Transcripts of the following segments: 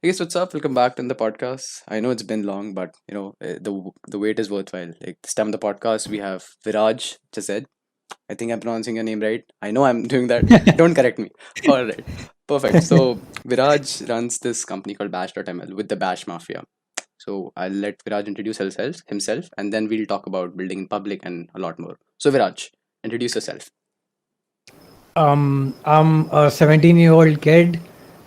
Hey guys, what's up? Welcome back to the podcast. I know it's been long, but the wait is worthwhile. Like this time on the podcast, we have Viraj Chhajed. I think I'm pronouncing your name right. I know I'm doing that. Don't correct me. All right, perfect. So Viraj runs this company called basch.ml with the Bash Mafia. So I'll let Viraj introduce himself, and then we'll talk about building in public and a lot more. So Viraj, introduce yourself. I'm a 17-year-old kid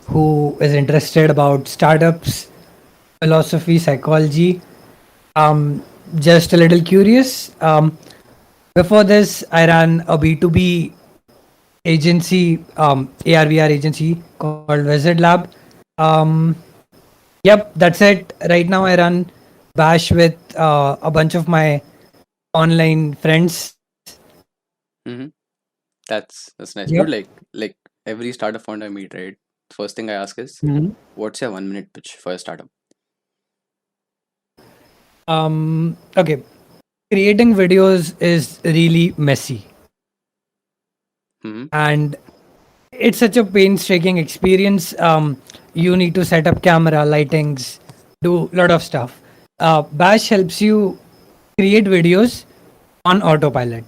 who is interested about startups, philosophy, psychology. Um, just a little curious. Before this, I ran a B2B agency, AR/VR agency called Wizard Lab. Um, yep, that's it. Right now, I run Bash with a bunch of my online friends. Mm-hmm. That's nice, dude. Yep. Like every startup founder I meet, right? First thing I ask is, Mhm. what's your 1 minute pitch for a startup? Okay. Creating videos is really messy Mm-hmm. and it's such a painstaking experience. You need to set up camera lightings, do a lot of stuff. Bash helps you create videos on autopilot.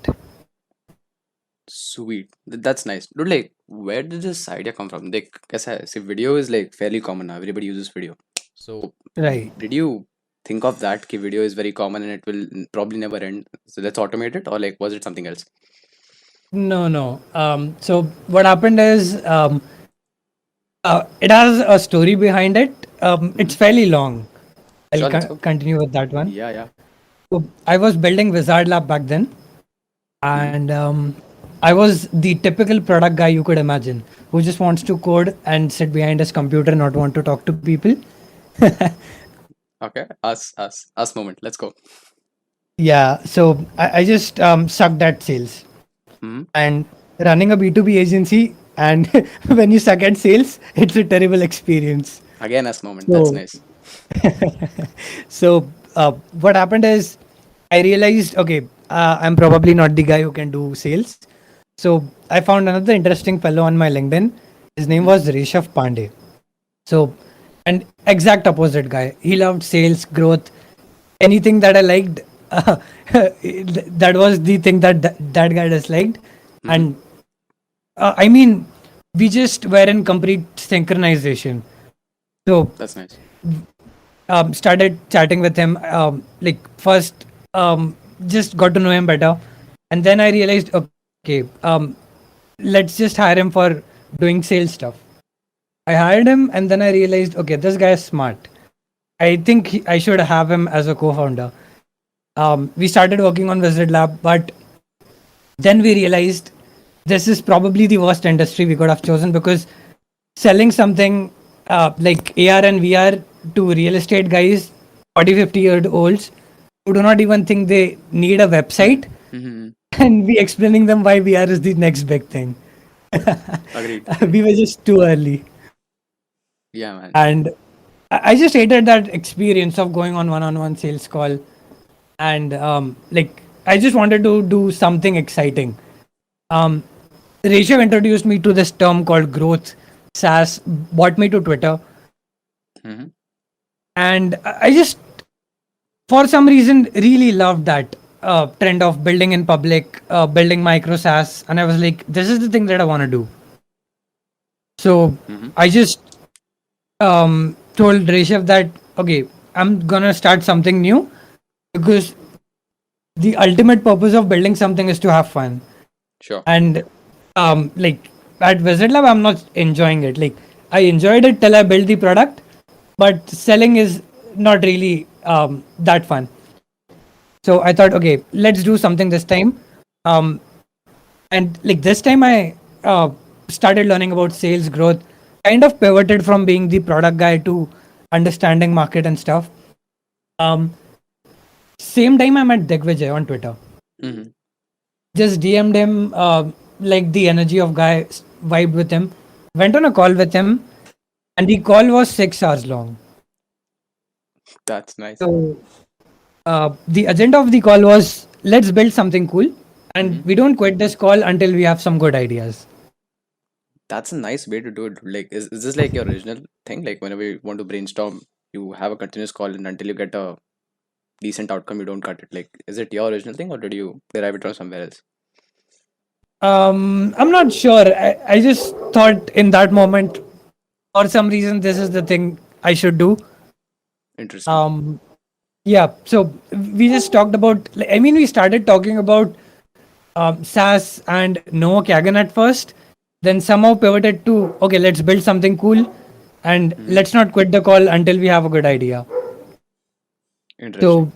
Sweet. That's nice. Dude, like, where did this idea come from? Like, kaisa hai? See, video is like fairly common now. Everybody uses video. So, Right. did you think of that? Ki video is very common and it will probably never end. So let's automate it, or like, was it something else? No. So what happened is it has a story behind it. Mm-hmm. It's fairly long. I'll Sure, let's go. continue with that one. Yeah. So I was building Wizard Lab back then, Mm-hmm. and I was the typical product guy you could imagine, who just wants to code and sit behind his computer, not want to talk to people. Okay. Us moment. Let's go. Yeah, so I just sucked at sales Mm-hmm. and running a B2B agency. And when you suck at sales, it's a terrible experience. Again, us moment. That's So, nice. what happened is I realized, okay, I'm probably not the guy who can do sales. So I found another interesting fellow on my LinkedIn. His name Mm-hmm. was Rishabh Pandey. So, an exact opposite guy. He loved sales, growth, anything that I liked. That was the thing that guy disliked. Mm-hmm. And I mean, we just were in complete synchronization. So, That's nice. started chatting with him. Like, first, just got to know him better. And then I realized, okay, let's just hire him for doing sales stuff. I hired him and then I realized, okay, this guy is smart. I think I should have him as a co-founder. We started working on Wizard Lab, but then we realized this is probably the worst industry we could have chosen because selling something like AR and VR to real estate guys, 40, 50-year olds who do not even think they need a website, Mm-hmm. and we explaining them why VR is the next big thing. Agreed. We were just too early. Yeah, man. And I just hated that experience of going on one-on-one sales call, and like I just wanted to do something exciting. Um, Rishabh introduced me to this term called growth. SaaS brought me to Twitter, Mm-hmm. and I just, for some reason, really loved that trend of building in public, building micro SaaS, and I was like, this is the thing that I want to do. So Mm-hmm. I just told Rishabh that okay, I'm gonna start something new because the ultimate purpose of building something is to have fun. Sure. And like at Visit Lab, I'm not enjoying it. Like I enjoyed it till I built the product, but selling is not really that fun. So I thought, okay, let's do something this time. Um, and like this time, I started learning about sales growth. Kind of pivoted from being the product guy to understanding market and stuff. Um, Same time, I met Digvijay on Twitter. Mm-hmm. Just DM'd him, like the energy of guy, vibed with him. Went on a call with him, and the call was 6 hours long. That's nice. So the agenda of the call was let's build something cool, Mm-hmm. and we don't quit this call until we have some good ideas. That's a nice way to do it. Like, is this like your original thing? Like, whenever you want to brainstorm, you have a continuous call, and until you get a decent outcome, you don't cut it. Like, is it your original thing, or did you derive it from somewhere else? I'm not sure. I just thought in that moment, for some reason, this is the thing I should do. Interesting. Um, yeah. So we just talked about. Like, I mean, we started talking about SAS and Noah Kagan at first, then somehow pivoted to okay, let's build something cool, and Hmm. let's not quit the call until we have a good idea. Interesting. So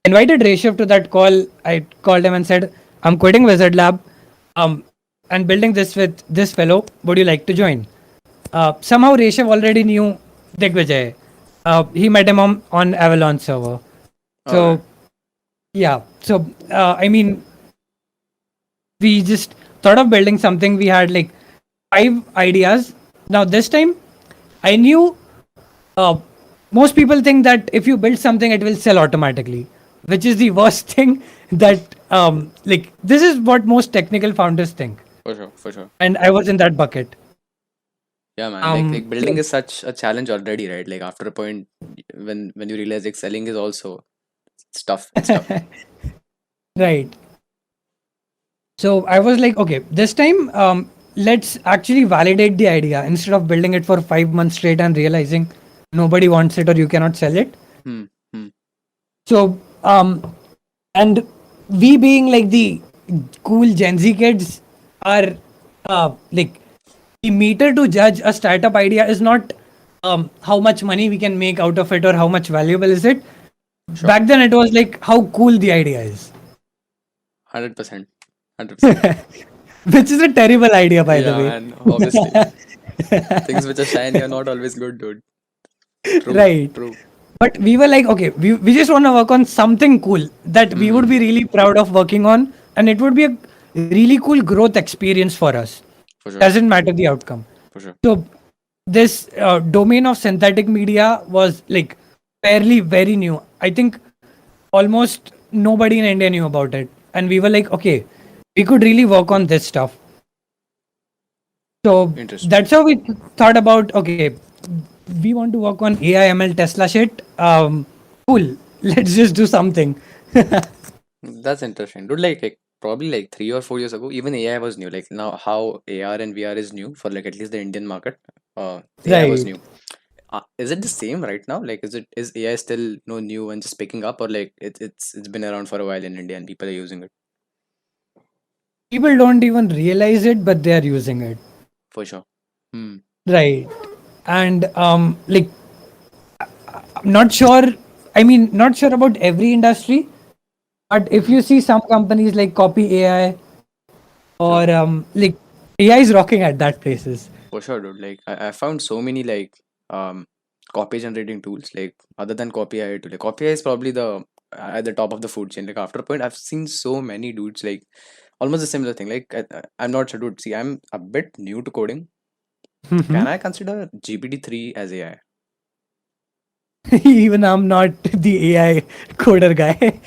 invited Reshav to that call. I called him and said, "I'm quitting Wizard Lab, um, and building this with this fellow. Would you like to join?" Somehow Reshav already knew Digvijay. He met him on Avalon server. All right. So yeah. So I mean, we just thought of building something. We had like 5 ideas. Now this time, I knew uh, most people think that if you build something, it will sell automatically, which is the worst thing. That like this is what most technical founders think, For sure. For sure. and I was in that bucket. Yeah, man. Like building So, is such a challenge already, right? Like after a point, when you realize like selling is also stuff. It's tough. right. So I was like, okay, this time let's actually validate the idea instead of building it for 5 months straight and realizing nobody wants it or you cannot sell it. Hmm. Hmm. So and we being like the cool Gen Z kids are like the meter to judge a startup idea is not how much money we can make out of it or how much valuable is it. Sure. Back then it was like how cool the idea is, 100%. 100%. which is a terrible idea by the Yeah, way. man. Obviously, things which are shiny are not always good, dude. True. Right. True. But we were like, okay, we just want to work on something cool that we would Hmm. be really proud of working on, and it would be a really cool growth experience for us. For sure. Doesn't matter the outcome. For sure. So this domain of synthetic media was like fairly very new. I think almost nobody in India knew about it, and we were like, okay, we could really work on this stuff. So Interesting. that's how we thought about okay, we want to work on AI ML Tesla shit. Cool. Let's just do something. That's interesting, dude. Like probably like 3 or 4 years ago, even AI was new. Like now, how AR and VR is new for like at least the Indian market. AI was Right. new. Is it the same right now? Like, is AI still no new and just picking up, or like it's been around for a while in India and people are using it People don't even realize it, but they are using it. for sure. Hmm. Right. And like I'm not sure. I mean, not sure about every industry, but if Hmm. you see some companies like Copy AI True. or like AI is rocking at that places. For sure, dude. Like I found so many like um copy generating tools. Like other than Copy AI tool. Like Copy AI is probably the at the top of the food chain. Like after a point, I've seen so many dudes like almost a similar thing. Like I'm not sure, dude. See, I'm a bit new to coding. Mhm. Can I consider GPT-3 as AI? Even I'm not the AI coder guy.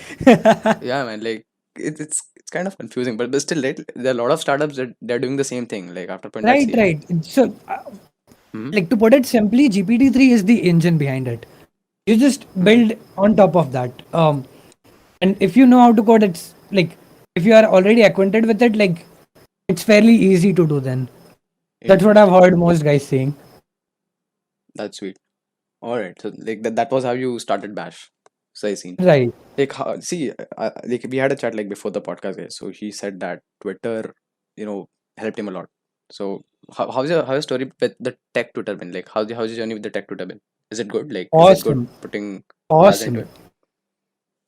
Yeah, man. Like it's kind of confusing, but still, right? There are a lot of startups that they're doing the same thing. Like after a point, that's Right, AI. right. So, Hmm. like to put it simply, GPT-3 is the engine behind it. You just Hmm. build on top of that. And if you know how to code, it's like if you are already acquainted with it, like it's fairly easy to do. Then that's what I've Interesting. heard most guys saying. That's sweet. All right. So like that was how you started Bash. So I seen. Right. Like see, like we had a chat like before the podcast, guys. So he said that Twitter, helped him a lot. So how's your story with the tech Twitter been? Like how's your journey with the tech Twitter been? Is it good? Like is it good Awesome. putting hours into Awesome. it?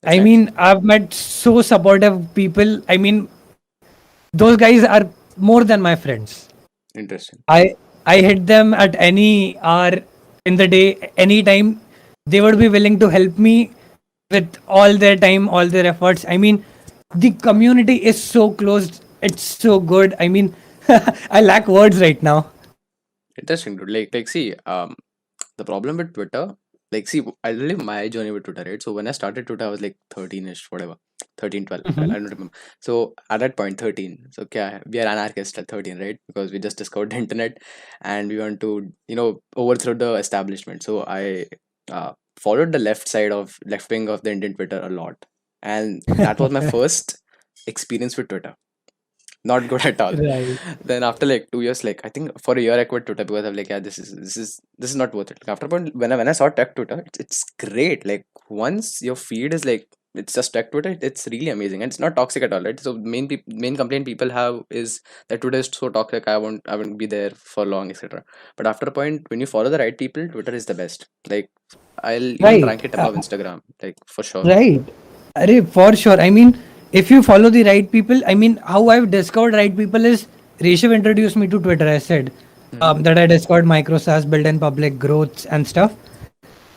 That's I nice. mean, I've met so supportive people. I mean, those guys are more than my friends. Interesting. I I hit them at any hour in the day, anytime. They would be willing to help me with all their time, all their efforts. I mean, the community is so closed. It's so good. I mean, I lack words right now. Interesting, dude. Like see, the problem with Twitter, like see, I'll live my journey with Twitter, right? So when I started Twitter, I was like 13ish, whatever. 13, 12. I Mhm. don't remember. So at that point, 13. So okay, we are anarchists at 13, right? Because we just discovered the internet and we want to, overthrow the establishment. So I followed the left wing of the Indian Twitter a lot. And that was my first experience with Twitter. Not good at all. Right. Then after like 2 years, like I think for a year I quit Twitter because I'm like, yeah, this is not worth it. Like, after a point, when I saw tech Twitter, it's great. Like once your feed is like it's just tech Twitter, it's really amazing and it's not toxic at all, right? So main complaint people have is that Twitter is so toxic. I won't be there for long, etc. But after a point, when you follow the right people, Twitter is the best. Like I'll even Right. rank it above Instagram, like for sure. Right. Arey, for sure. I mean, if you follow the right people, I mean, how I've discovered right people is Rishabh introduced me to Twitter. I said Hmm. that I discovered microsas, build in public growths and stuff.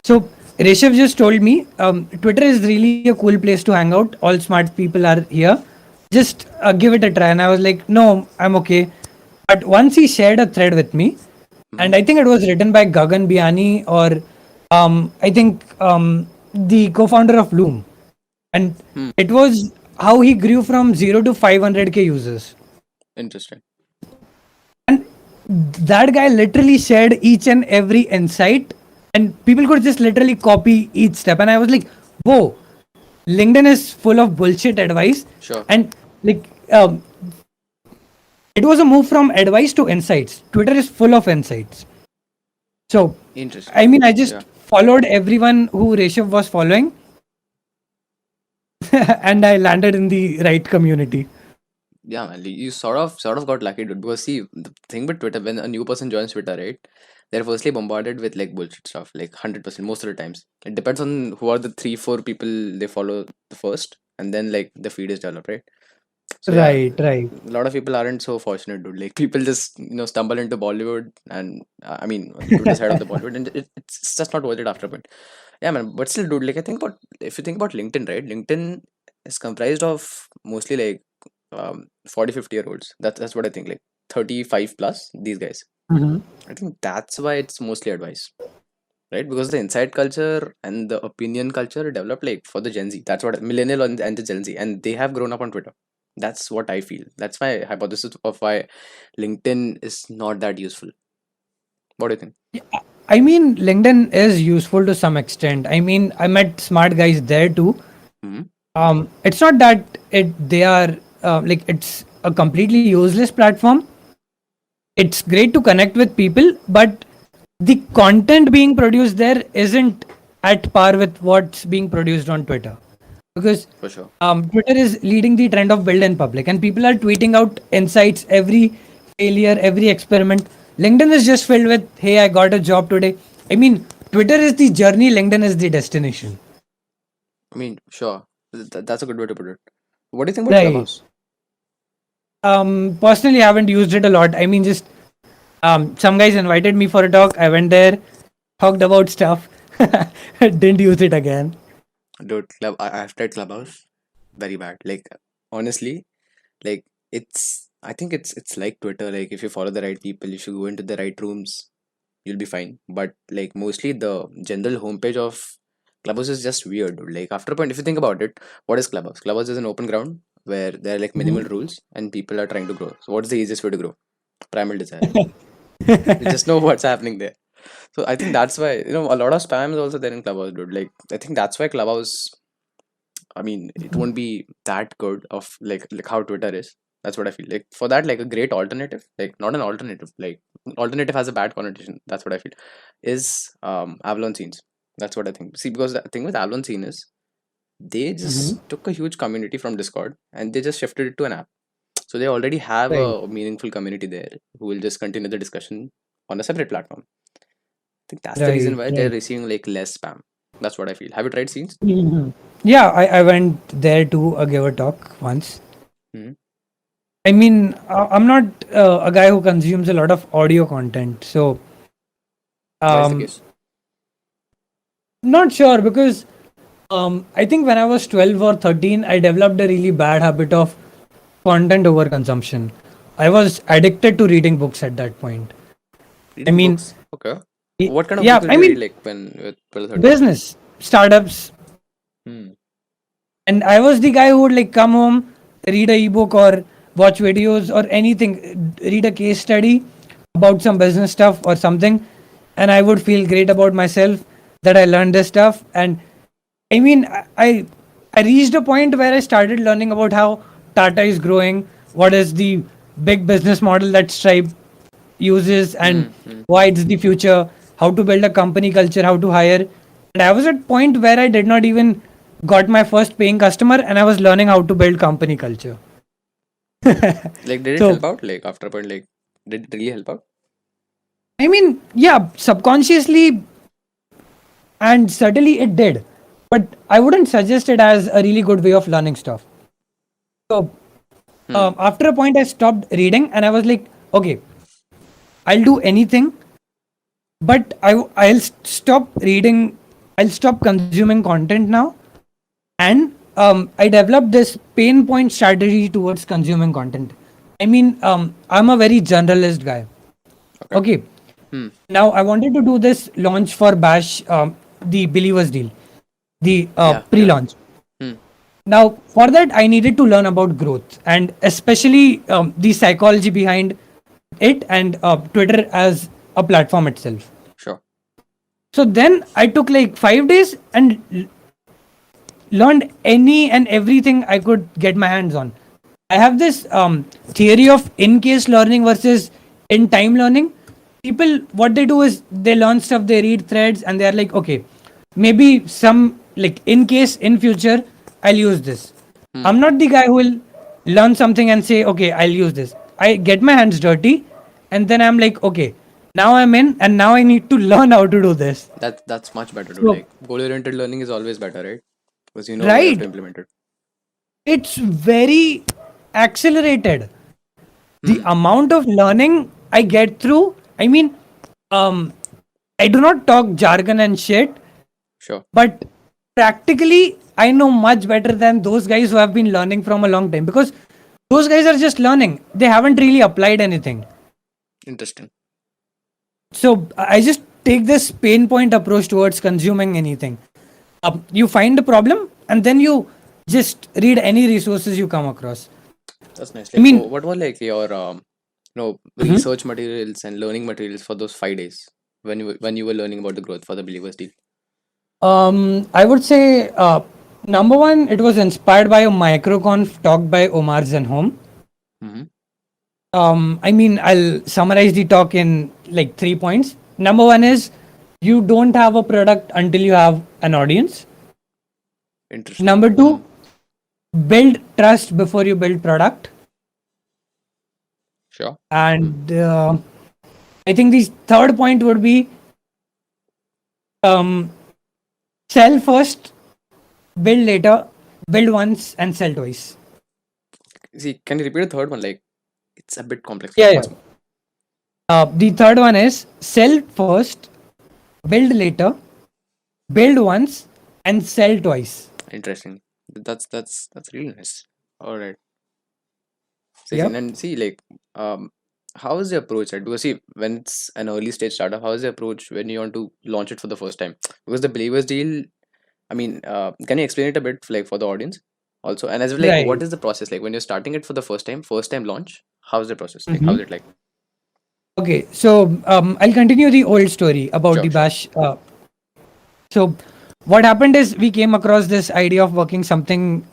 So Rishabh just told me Twitter is really a cool place to hang out. All smart people are here. Just give it a try. And I was like, no, I'm okay. But once he shared a thread with me, Hmm. and I think it was written by Gagan Biani or I think the co-founder of Loom, and Hmm. it was how he grew from 0 to 500K users. Interesting. And that guy literally shared each and every insight, and people could just literally copy each step. And I was like, whoa, LinkedIn is full of bullshit advice. Sure. And like, it was a move from advice to insights. Twitter is full of insights. So, Interesting. I mean, I just Yeah. followed everyone who Rishabh was following, and I landed in the right community. Yeah, man, you sort of got lucky, dude. Because see, the thing with Twitter, when a new person joins Twitter, right, they're firstly bombarded with like bullshit stuff, like 100% most of the times. It depends on who are the 3, 4 people they follow the first, and then like the feed is developed, right? So yeah, Right, right. a lot of people aren't so fortunate, dude. Like people just stumble into Bollywood, and I mean on the Twitter side of the Bollywood, and it's just not worth it after a point. Yeah, man. But still, dude, like I think about if you think about LinkedIn, right? LinkedIn is comprised of mostly like 40, 50 year olds. That's what I think. Like 35 plus these guys. Mhm. I think that's why it's mostly advice, right? Because the inside culture and the opinion culture developed like for the Gen Z. That's what millennial and the Gen Z, and they have grown up on Twitter. That's what I feel. That's my hypothesis of why LinkedIn is not that useful. What do you think? I mean, LinkedIn is useful to some extent. I mean, I met smart guys there too. Hmm. It's not that they are like it's a completely useless platform. It's great to connect with people, but the content being produced there isn't at par with what's being produced on Twitter. Because For sure. Twitter is leading the trend of build in public, and people are tweeting out insights every failure, every experiment. LinkedIn is just filled with, hey, I got a job today. I mean, Twitter is the journey, LinkedIn is the destination. I mean, sure. That's a good way to put it. What do you think about Right. Clubhouse? Personally, I haven't used it a lot. I mean, just some guys invited me for a talk. I went there, talked about stuff, didn't use it again. Dude, I've tried Clubhouse. Very bad. Like honestly, like I think it's like Twitter. Like if you follow the right people, if you go into the right rooms, you'll be fine. But like mostly the general homepage of Clubhouse is just weird, dude. Like after a point, if you think about it, what is Clubhouse? Clubhouse is an open ground where there are like minimal Mhm. rules and people are trying to grow. So what's the easiest way to grow? Primal desire. You just know what's happening there. So I think that's why a lot of spam is also there in Clubhouse, dude. Like I think that's why Clubhouse. I mean, it won't be that good of like how Twitter is. That's what I feel. Like for that, like a great alternative, like not an alternative. Like alternative has a bad connotation. That's what I feel. Is Avalon scenes. That's what I think. See, because the thing with Avalon scene is they Mhm. just took a huge community from Discord and they just shifted it to an app. So they already have Right. a meaningful community there who will just continue the discussion on a separate platform. I think that's the reason Right. why they're Right. receiving like less spam. That's what I feel. Have you tried scenes? Mhm. Yeah, I went there to give a talk once. Hmm. I mean, I'm not a guy who consumes a lot of audio content, so Why is the um, case? not sure because I think when I was 12 or 13, I developed a really bad habit of content overconsumption. I was addicted to reading books at that point. I Reading mean, books. Okay. What kind of yeah, books did I you read mean, like when you were 12, 13? business, startups, Hmm. And I was the guy who would like come home, read a ebook or watch videos or anything, read a case study about some business stuff or something, and I would feel great about myself that I learned this stuff. And I mean, I reached a point where I started learning about how Tata is growing, what is the big business model that Stripe uses, and Mm-hmm. why it's the future, how to build a company culture, how to hire. And I was at point where I did not even got my first paying customer, and I was learning how to build company culture. Like, did it So help out? Like, after a point, like, did it really help out? I mean, yeah, subconsciously and certainly it did, but I wouldn't suggest it as a really good way of learning stuff. So Hmm. after a point, I stopped reading, and I was like, okay, I'll do anything, but I'll stop reading. I'll stop consuming content now, and I developed this pain point strategy towards consuming content. I mean, I'm a very generalist guy. Okay. Okay, Hmm. now I wanted to do this launch for Bash, the Believers deal, the Yeah. Yeah. pre-launch. Hmm. Now, for that, I needed to learn about growth and especially the psychology behind it and Twitter as a platform itself. Sure. So then I took like 5 days and learned any and everything I could get my hands on. I have this theory of in case learning versus in time learning. People, what they do is they learn stuff, they read threads, and they're like, okay, maybe some like in case in future I'll use this. Hmm. I'm not the guy who will learn something and say, okay, I'll use this. I get my hands dirty, and then I'm like, okay, now I'm in, and now I need to learn how to do this. That's much better to So, like goal-oriented learning is always better, right? Because you know where you have to right, implement it. it's very accelerated. The Hmm. amount of learning I get through, I mean, um, I do not talk jargon and shit, Sure. but practically, I know much better than those guys who have been learning from a long time because those guys are just learning. They haven't really applied anything. Interesting. So I just take this pain point approach towards consuming anything. You find a problem and then you just read any resources you come across. That's nice. I Like, mean, what were like your mhm. research materials and learning materials for those 5 days when you were learning about the growth for the Believers deal? I would say number one, it was inspired by a microconf talk by Omar Zenhom. Mm-hmm. I mean, I'll summarize the talk in like 3 points. Number one is you don't have a product until you have an audience. Interesting. Number Hmm. two, build trust before you build product. Sure. Hmm. And I think the third point would be um, sell first, build later, build once, and sell twice. See, can you repeat the third one? Like, it's a bit complex. Yeah, Like, yeah. once. The third one is sell first, build later, build once, and sell twice. Interesting. That's really nice. All right. See, Yep. and see, like, how is the approach, right? Because see, when it's an early stage startup, how is the approach when you want to launch it for the first time? Because the Believers deal, I mean, can you explain it a bit, like, for the audience also? And as well, like, what Right. is the process like when you're starting it for the first time launch? How's the process? Like, how's Mhm. it like? Okay, so I'll continue the old story about the Sure, sure. bash. So what happened is we came across this idea of working something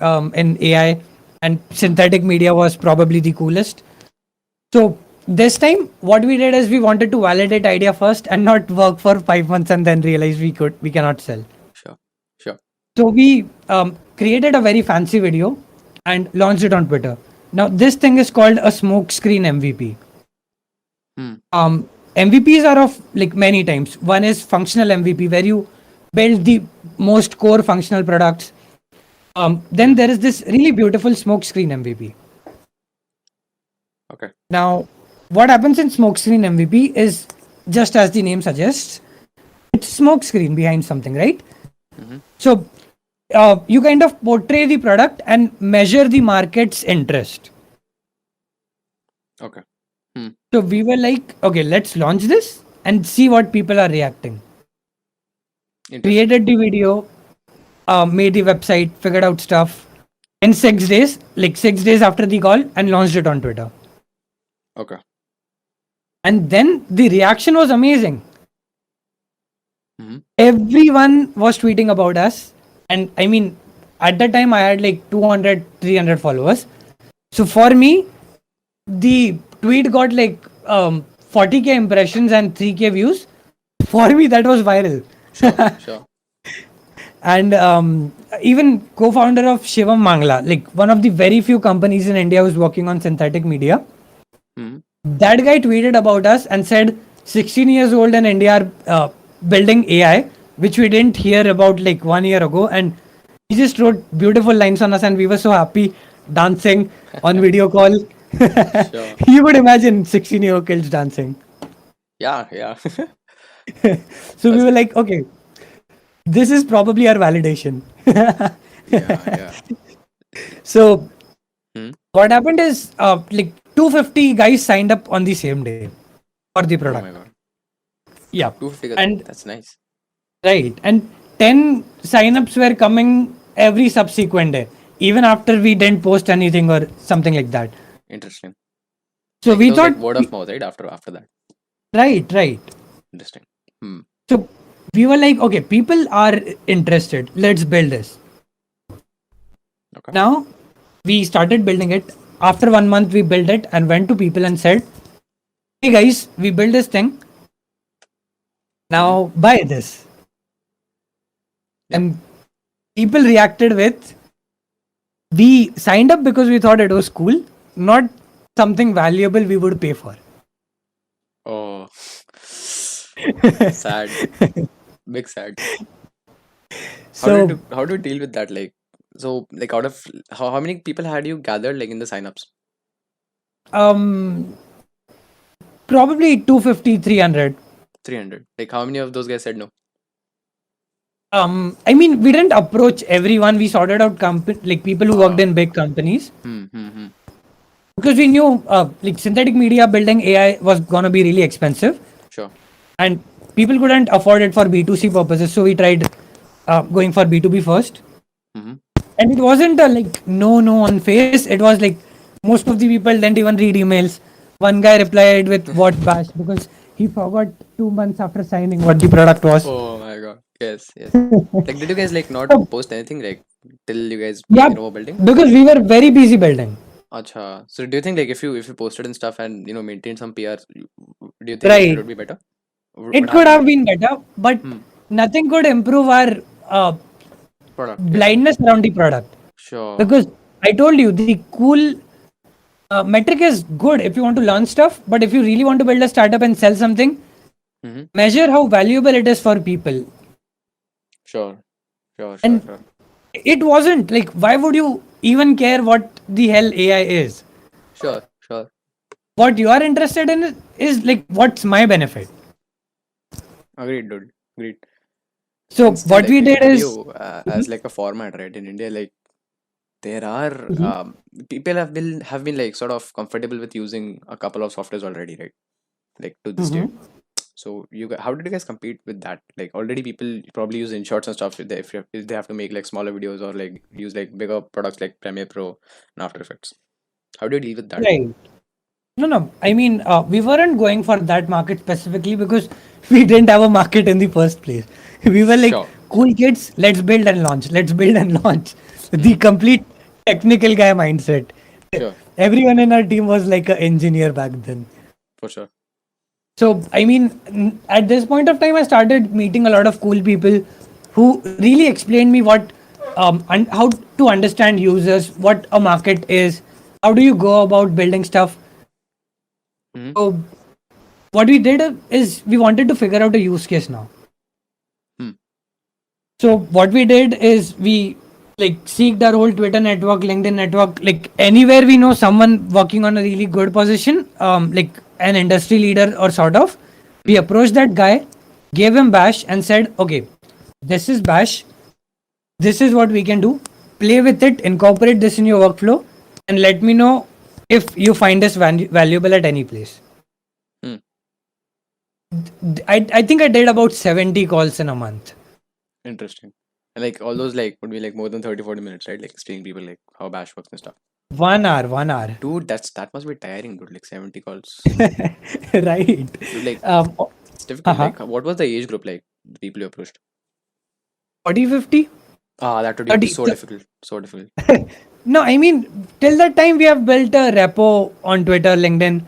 in AI, and Hmm. synthetic media was probably the coolest. So this time, what we did is we wanted to validate idea first and not work for 5 months and then realize we cannot sell. Sure, sure. So we created a very fancy video and launched it on Twitter. Now this thing is called a smokescreen MVP. Hmm. MVPs are of like many types. One is functional MVP where you build the most core functional products. Then Hmm. there is this really beautiful smokescreen MVP. Okay. Now, what happens in smokescreen MVP is just as the name suggests, it's smokescreen behind something, right? Mm-hmm. So you kind of portray the product and measure the market's interest. Okay. Hmm. So we were like, okay, let's launch this and see what people are reacting. Interesting. Created the video, made the website, figured out stuff in 6 days, like 6 days after the call, and launched it on Twitter. Okay. And then the reaction was amazing. Mm-hmm. Everyone was tweeting about us. And I mean, at that time, I had like 200, 300 followers. So for me, the tweet got like 40K impressions and 3K views. For me, that was viral. Sure, sure. And even co-founder of Shivam Mangla, like one of the very few companies in India who's working on synthetic media, Mm-hmm. that guy tweeted about us and said 16 years old in India are building AI, which we didn't hear about like 1 year ago. And he just wrote beautiful lines on us, and we were so happy dancing on video call. Sure. You could imagine 16-year-old kids dancing. Yeah, yeah. So we That's were nice. like, okay, this is probably our validation. Yeah, yeah. So Hmm. what happened is like 250 guys signed up on the same day for the Oh my product. God. Yeah. 250. And That's nice. right. And 10 signups were coming every subsequent day, even after we didn't post anything or something like that. Interesting. So Like we it was like thought, word of mouth, right? After that. right, right. Interesting. Hmm. So we were like, okay, people are interested. Let's build this. Okay. Now we started building it. After 1 month, we built it and went to people and said, hey guys, we built this thing. Mm-hmm. Now buy this. Yep. And people reacted with, we signed up because we thought it was cool, not something valuable we would pay for. Oh, sad. Big sad. So, How do you deal with that? Like, so like out of how many people had you gathered like in the signups? um, probably 250, 300. 300. Like how many of those guys said no? I mean, we didn't approach everyone. We sorted out like people who worked Ah. in big companies Hmm. because we knew like synthetic media building AI was gonna be really expensive, Sure. and people couldn't afford it for B2C purposes. So we tried going for B2B first. Mm-hmm. And it wasn't a like no on face. It was like most of the people didn't even read emails. One guy replied with what bash because he forgot 2 months after signing what the product was. Oh my God. Yes, yes. Like, did you guys like not So, post anything like till you guys yeah, were building? because we were very busy building. Acha. So do you think like if you posted and stuff and maintained some PR, do you think like it Right. would be better? Would It have could been have better? been better, but Hmm. nothing could improve our uh, Product. Yeah. blindness around the product. Sure. Because I told you the cool metric is good if you want to learn stuff, but if you really want to build a startup and sell something, Mm-hmm. measure how valuable it is for people. Sure. Sure. Sure. And Sure. it wasn't like, why would you even care what the hell AI is? Sure. Sure. What you are interested in is like, what's my benefit? Agreed, dude. Agreed. So And still, what like we did is, video as like a format, right? In India, like there are Mhm. people have been like sort of comfortable with using a couple of softwares already, right? Like to this Mhm. date. So how did you guys compete with that? Like already people probably use InShots and stuff if they have to make like smaller videos or like use like bigger products like Premiere Pro and After Effects. How do you deal with that? Right. No. I mean, we weren't going for that market specifically because we didn't have a market in the first place. We were like, Sure. cool kids, let's build and launch. Let's build and launch. The Hmm. complete technical guy mindset. Sure. Everyone in our team was like an engineer back then. For sure. So, I mean, at this point of time, I started meeting a lot of cool people who really explained me how to understand users, what a market is, how do you go about building stuff. Hmm. So, what we did is we wanted to figure out a use case now. Hmm. So, what we did is we like seeked our whole Twitter network, LinkedIn network, like anywhere we know someone working on a really good position, like an industry leader or sort of. We Hmm. approached that guy, gave him Bash, and said, okay, this is Bash. This is what we can do. Play with it, incorporate this in your workflow, and let me know if you find this valuable at any place. Hmm. I think I did about 70 calls in a month. Interesting. And like all those like would be like more than 30-40 minutes, right? Like explaining people like how bash works and stuff. 1 hour, 1 hour. Dude, that must be tiring, dude. Like 70 calls. Right. Dude, like Um, it's difficult. uh-huh. Like what was the age group like? The people you approached? 40, 50, Ah, that would be 30. so difficult. So difficult. No, I mean, till that time, we have built a repo on Twitter, LinkedIn.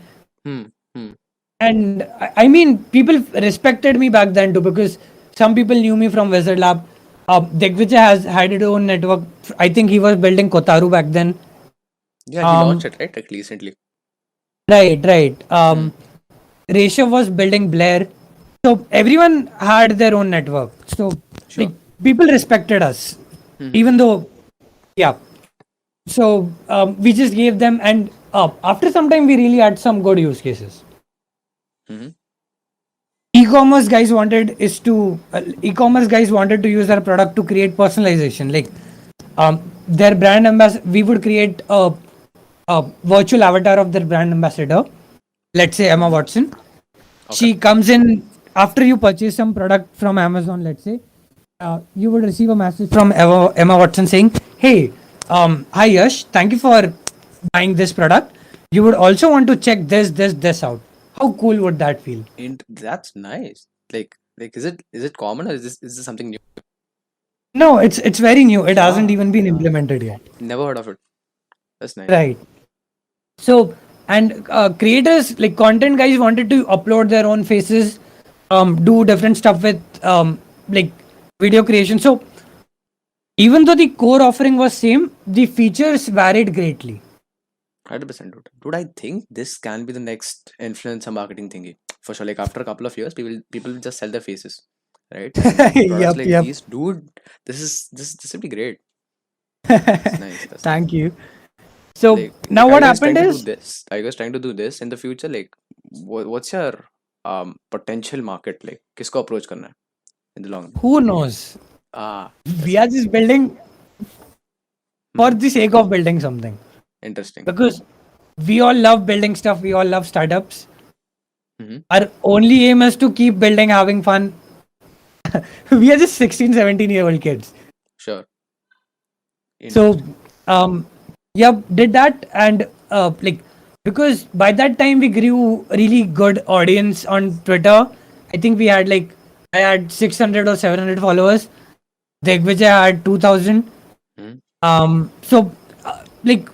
Hmm. Hmm. And I mean, people respected me back then too because some people knew me from Wizard Lab. Digvijay has had his own network. I think he was building Kotaru back then. Yeah, he launched Um, it, right? Like recently. right, right. Hmm. Resha was building Blair. So everyone had their own network. So like Sure. people respected us, Hmm. even though, yeah. So we just gave them, and after some time, we really had some good use cases. Hmm. E-commerce guys wanted to use our product to create personalization. Like their brand ambassador, we would create a virtual avatar of their brand ambassador. Let's say Emma Hmm. Watson. Okay. She comes in after you purchase some product from Amazon. Let's say you would receive a message from Emma Watson saying, "Hey, hi Yash, thank you for buying this product. You would also want to check this out." How cool would that feel? And that's nice. Like is it common or is this something new? No, it's very new. It hasn't Yeah. even been Yeah. implemented yet. Never heard of it. That's nice. Right. So, and creators like content guys wanted to upload their own faces, do different stuff with like video creation. So even though the core offering was same, the features varied greatly. 100%, dude. Dude, I think this can be the next influencer marketing thingy for sure. Like after a couple of years, people will just sell their faces, right? And products Yep, like yep. these, dude, this would be great. That's nice. That's nice. Thank you. So Like now are what you guys trying happened to do is, this? Are you guys trying to do this in the future? Like what's your potential market? Like kisko approach karna hai in the long run? who knows? That's We are nice. just building for Hmm. the sake of building something Interesting. because we all love building stuff. We all love startups. Hmm. Our only aim is to keep building, having fun. We are just 16, 17-year-old kids. Sure. So, Interesting. yeah, did that. And like, because by that time we grew really good audience on Twitter. I think we had like, I had 600 or 700 followers. Digvijay had 2000. Hmm. So, like,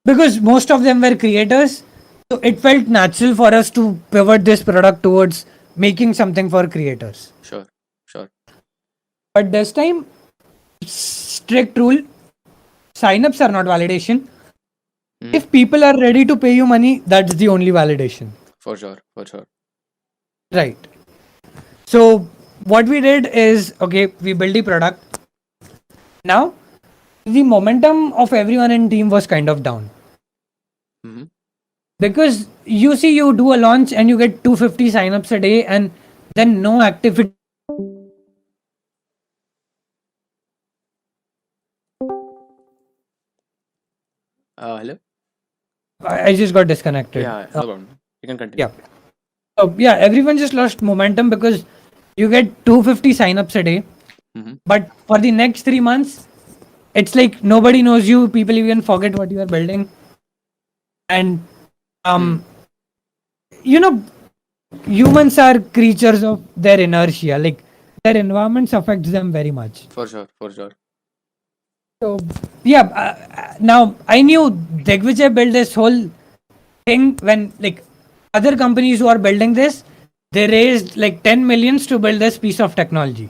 because most of them were creators, so it felt natural for us to pivot this product towards making something for creators. Sure. Sure. But this time, strict rule, signups are not validation. Hmm. If people are ready to pay you money, that's the only validation. For sure. For sure. Right. So what we did is, okay, we built the product. Now the momentum of everyone in team was kind of down Hmm. because you see you do a launch and you get 250 signups a day and then no activity. Hello. I just got disconnected. Yeah. No problem. You can continue. Yeah. So yeah, everyone just lost momentum because you get 250 signups a day, Hmm. but for the next 3 months, it's like nobody knows you. People even forget what you are building, and Hmm. um, you know, humans are creatures of their inertia. Like their environments affects them very much. For sure. For sure. So yeah, now I knew Digvijay built this whole thing when like other companies who are building this, they raised like 10 millions to build this piece of technology,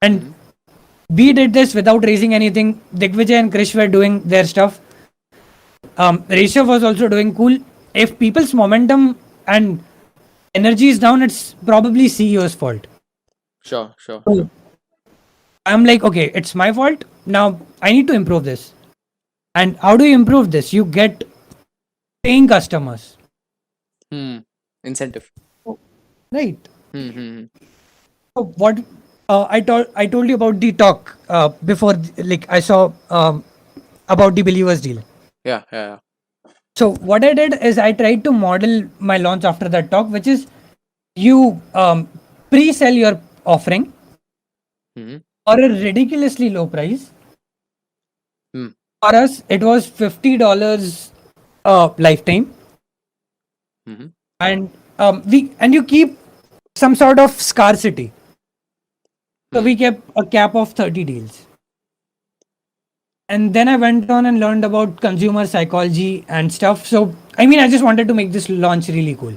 and Hmm. we did this without raising anything. Digvijay and Krish were doing their stuff. Rishabh was also doing cool. If people's momentum and energy is down, it's probably CEO's fault. Sure. Sure. Sure. So I'm like, okay, it's my fault. Now I need to improve this. And how do you improve this? You get paying customers. Hmm. Incentive. Right. Hmm. Hmm. Hmm. So what I told you about the talk before, like I saw about the Believers deal. Yeah. Yeah. Yeah. So what I did is I tried to model my launch after that talk, which is you pre-sell your offering. Hmm. for a ridiculously low price. Hmm. For us, it was $50 lifetime, Mm-hmm. and you keep some sort of scarcity. So Hmm. we kept a cap of 30 deals. And then I went on and learned about consumer psychology and stuff. So I mean, I just wanted to make this launch really cool,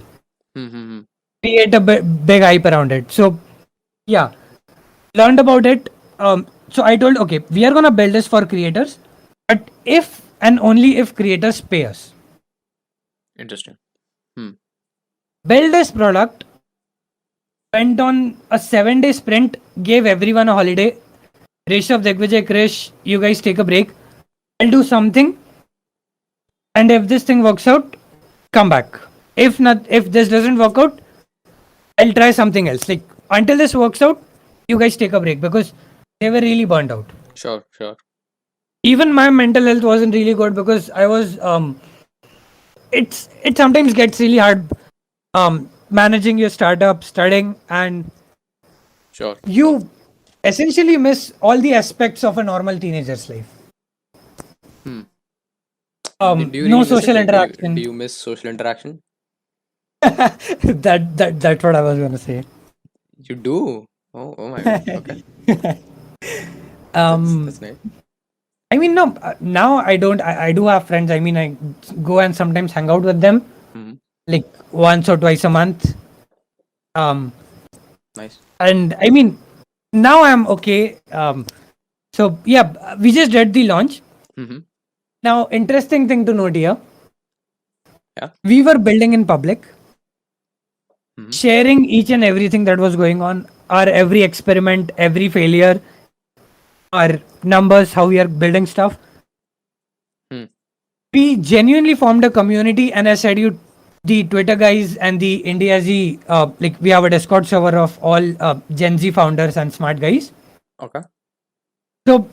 Mm-hmm. create a big hype around it. So yeah, learned about it. So I told, okay, we are gonna build this for creators, but if and only if creators pay us. Interesting. Hmm. Build this product, went on a 7 day sprint, gave everyone a holiday. Rishabh, Digvijay, Krish, you guys take a break. I'll do something, and if this thing works out, come back. If not, if this doesn't work out, I'll try something else. Like until this works out, you guys take a break because they were really burned out. Sure. Sure. Even my mental health wasn't really good because I was it sometimes gets really hard managing your startup, studying, and Sure. Sure. you essentially miss all the aspects of a normal teenager's life. Hmm. Do you No really miss it? social Like, do interaction. you miss social interaction? That's what I was gonna say. You do. Oh. Oh my God. Okay. Um, That's nice. I mean, no. Now I don't. I do have friends. I mean, I go and sometimes hang out with them, Mm-hmm. like once or twice a month. Um, Nice. and I mean, now I'm okay. So yeah, we just did the launch. Mm-hmm. Now, interesting thing to note here: Yeah. we were building in public, Mm-hmm. sharing each and everything that was going on, our every experiment, every failure, our numbers, how we are building stuff. Hmm. We genuinely formed a community, and I said you, the Twitter guys and the India Z, like we have a Discord server of all Gen Z founders and smart guys. Okay. So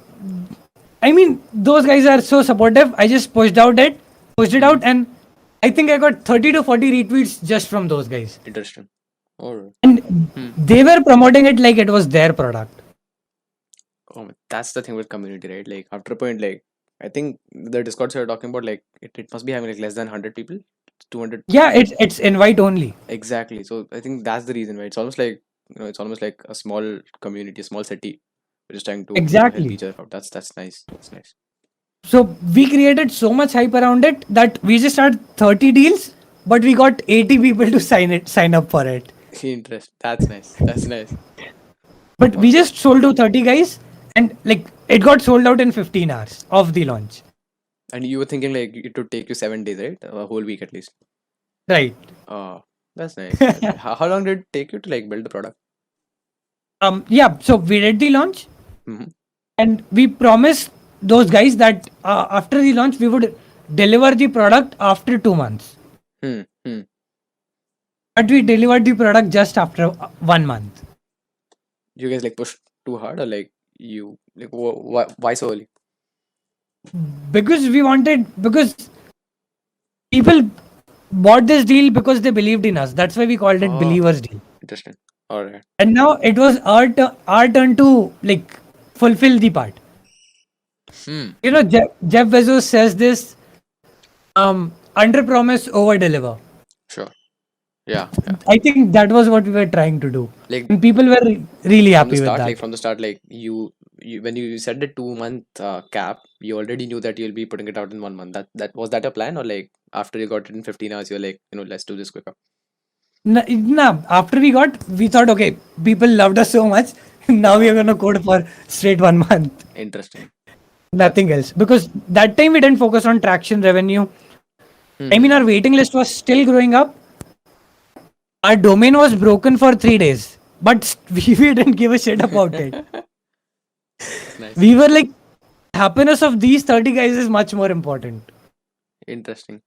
I mean, those guys are so supportive. I just pushed it Mm-hmm. out, and I think I got 30 to 40 retweets just from those guys. Interesting. All right. And Hmm. they were promoting it like it was their product. Oh, that's the thing with community, right? Like after a point, like I think the Discord you're talking about, like it must be having like less than 100 people, 200. Yeah, it's invite only. Exactly. So I think that's the reason, right? It's almost like it's almost like a small community, a small city. We're just trying to help Exactly. each other out. That's nice. That's nice. So we created so much hype around it that we just had 30 deals, but we got 80 people to sign up for it. Interest. That's nice. That's nice. But we Awesome. just sold to 30 guys, and like it got sold out in 15 hours of the launch. And you were thinking like it would take you 7 days, right? A whole week at least. Right. Oh, that's nice. That's nice. How long did it take you to like build the product? Yeah, so we did the launch, Mm-hmm. and we promised those guys that after the launch we would deliver the product after 2 months. Hmm. Hmm. But we delivered the product just after 1 month. You guys like pushed too hard, or like you like why so early? Because we wanted, because people bought this deal because they believed in us. That's why we called it Oh, believers deal. interesting. All right. And now it was our turn to like fulfill the part. Hmm. You know, Jeff Bezos says this: under promise, over deliver. Sure. Yeah. Yeah. I think that was what we were trying to do, Like and people were really from the happy with start, that. like you when you set the 2 month cap, you already knew that you'll be putting it out in 1 month. That was that a plan, or like after you got it in 15 hours, you're like, let's do this quicker. After we thought, okay, people loved us so much. Now we Uh, are gonna code for straight 1 month, Interesting. That's nothing else. Because that time we didn't focus on traction revenue. I mean, our hmm. waiting list was still growing up. Our domain was broken for 3 days, but we didn't give a shit about it. That's nice. We were like, happiness of these 30 guys is much more important. Interesting.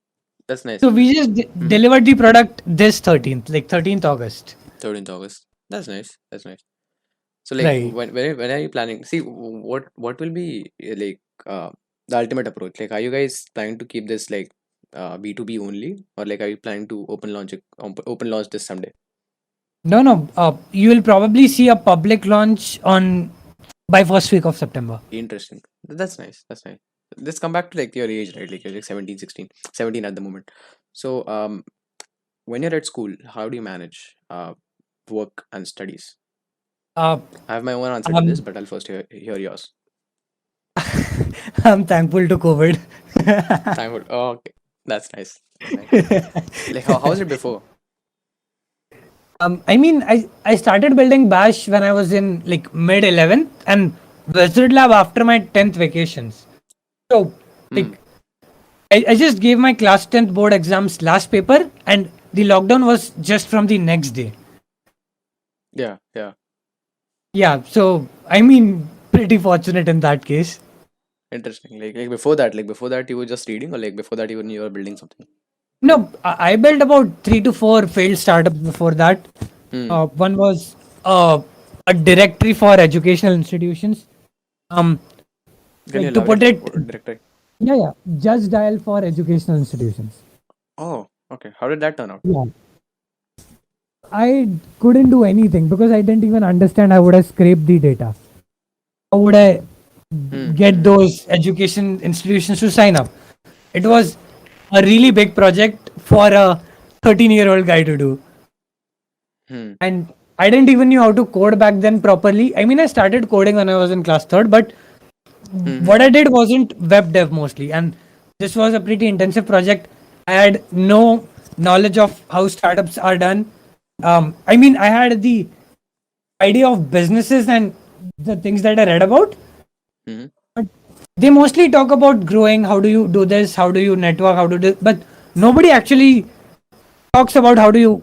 That's nice. So we just Mm-hmm. delivered the product this 13th, like 13th August. 13th August. That's nice. That's nice. So like Right. when are you planning? See what will be like the ultimate approach? Like, are you guys planning to keep this like B2B only, or like are you planning to open launch this someday? No, no. You will probably see a public launch on by first week of September. Interesting. That's nice. That's nice. Let's come back to like your age, right? Like you're like 17, 16, 17 at the moment. So when you're at school, how do you manage work and studies? Uh, I have my own answer to this, I'm but I'll first hear yours. I'm thankful to COVID. Time would. Oh, okay. That's nice. That's nice. Like how was it before? I mean, I started building Bash when I was in like mid 11th and Wizard Lab after my 10th vacations. So, Hmm. like, I just gave my class 10th board exams last paper, and the lockdown was just from the next day. Yeah, yeah. Yeah, so I mean, pretty fortunate in that case. Interesting. Like before that, you were just reading, or like before that, you were building something. No, I built about 3 to 4 failed startups before that. Hmm. One was a directory for educational institutions. Um, Can you to put elaborate? it, What director? yeah, yeah, just dial for educational institutions. Oh, okay. How did that turn out? Yeah, I couldn't do anything because I didn't even understand how would I scrape the data. How would I Hmm. get those education institutions to sign up? It was a really big project for a 13-year-old guy to do. Hmm. And I didn't even knew how to code back then properly. I mean, I started coding when I was in class third, but Hmm. Hmm. what I did wasn't web dev mostly. And this was a pretty intensive project. I had no knowledge of how startups are done. I mean, I had the idea of businesses and the things that I read about, Hmm. but they mostly talk about growing. How do you do this? How do you network? How to do? But nobody actually talks about how do you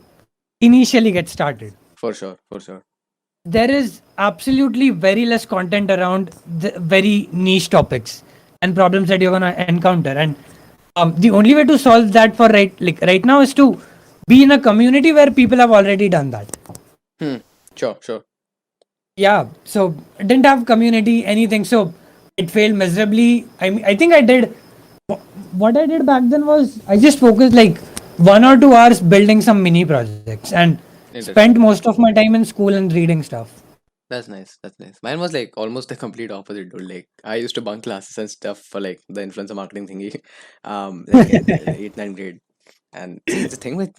initially get started. For sure. For sure. There is absolutely very less content around the very niche topics and problems that you're gonna encounter, and the only way to solve that for right now is to be in a community where people have already done that. Hmm. Sure. Sure. Yeah, so I didn't have community anything, so it failed miserably. I think I did what I did back then was I just focused like 1 or 2 hours building some mini projects and spent Interesting. most of my time in school and reading stuff. That's nice. That's nice. Mine was like almost the complete opposite, dude. Like I used to bunk classes and stuff for like the influencer marketing thingy, like in 8th, 9th grade. And see, the thing with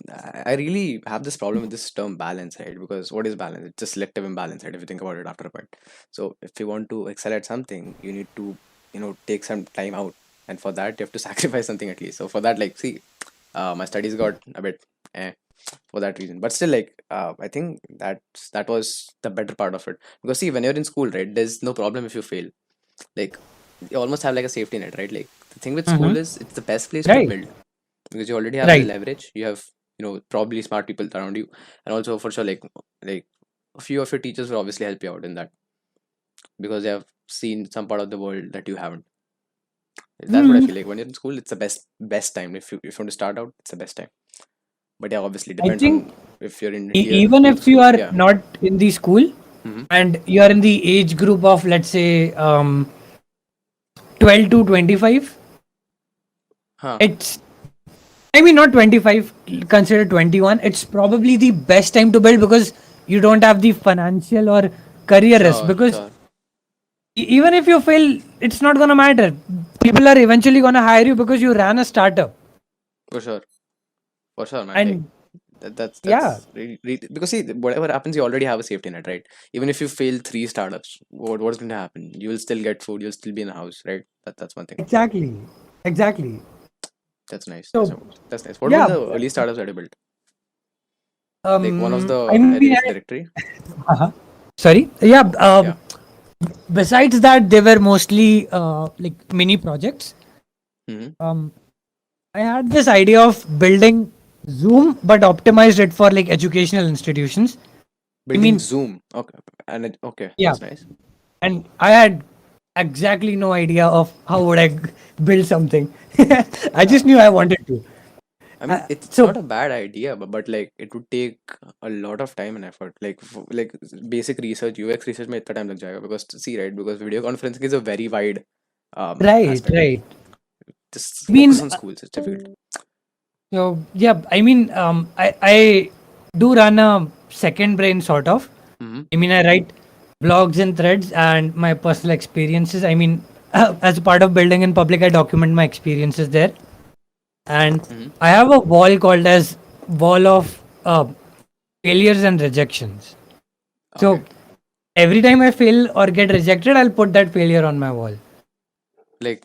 I really have this problem with this term balance, right? Because what is balance? It's just selective imbalance, right? If you think about it after a point. So if you want to excel at something, you need to, take some time out, and for that you have to sacrifice something at least. So for that, like, see, my studies got a bit eh, for that reason, but still, like, I think that was the better part of it, because see, when you're in school, right, there's no problem if you fail. Like, you almost have like a safety net, right? Like, the thing with Mm-hmm. school is it's the best place to Right, build, because you already have the right. leverage. You have, probably smart people around you, and also for sure, like a few of your teachers will obviously help you out in that, because they have seen some part of the world that you haven't. That's what I Mm, feel like. When you're in school, it's the best time. If you want to start out, it's the best time. But yeah, obviously I depends think on if you're in tier even 2 if you schools. are Yeah. not in the school Mm-hmm. and you are in the age group of let's say 12 to 25, Huh. it's I mean not 25, consider 21. It's probably the best time to build because you don't have the financial or career risk Sure, because sure. even if you fail, it's not gonna matter. People are eventually gonna hire you because you ran a startup. For sure. For sure, man. Like, And yeah, that's really, because see, whatever happens, you already have a safety net, right? Even if you fail 3 startups, what's going to happen? You will still get food. You'll still be in a house, right? That's one thing. exactly, exactly. That's nice. So That's nice. What were yeah, the early startups that you built? Like one of I the mean, directory. uh sorry, yeah. Yeah. Besides that, they were mostly like mini projects. Mm-hmm. Um, I had this idea of building Zoom, but optimized it for like educational institutions. I Building mean, Zoom. Okay. Okay, yeah, that's nice. and I had exactly no idea of how would I build something. I Yeah. just knew I wanted to. I mean, it's So not a bad idea, but like it would take a lot of time and effort. Like like basic research, UX research में इतना time लग जाएगा, because see, right, because video conferencing is a very wide right, aspect. right. Just I focus mean, on schools. It's difficult. so yeah. I mean, I do run a second brain sort of. Mm-hmm. I mean, I write. blogs and threads and my personal experiences. I mean, as a part of building in public, I document my experiences there. And Hmm. I have a wall called as wall of failures and rejections. Okay. So every time I fail or get rejected, I'll put that failure on my wall. Like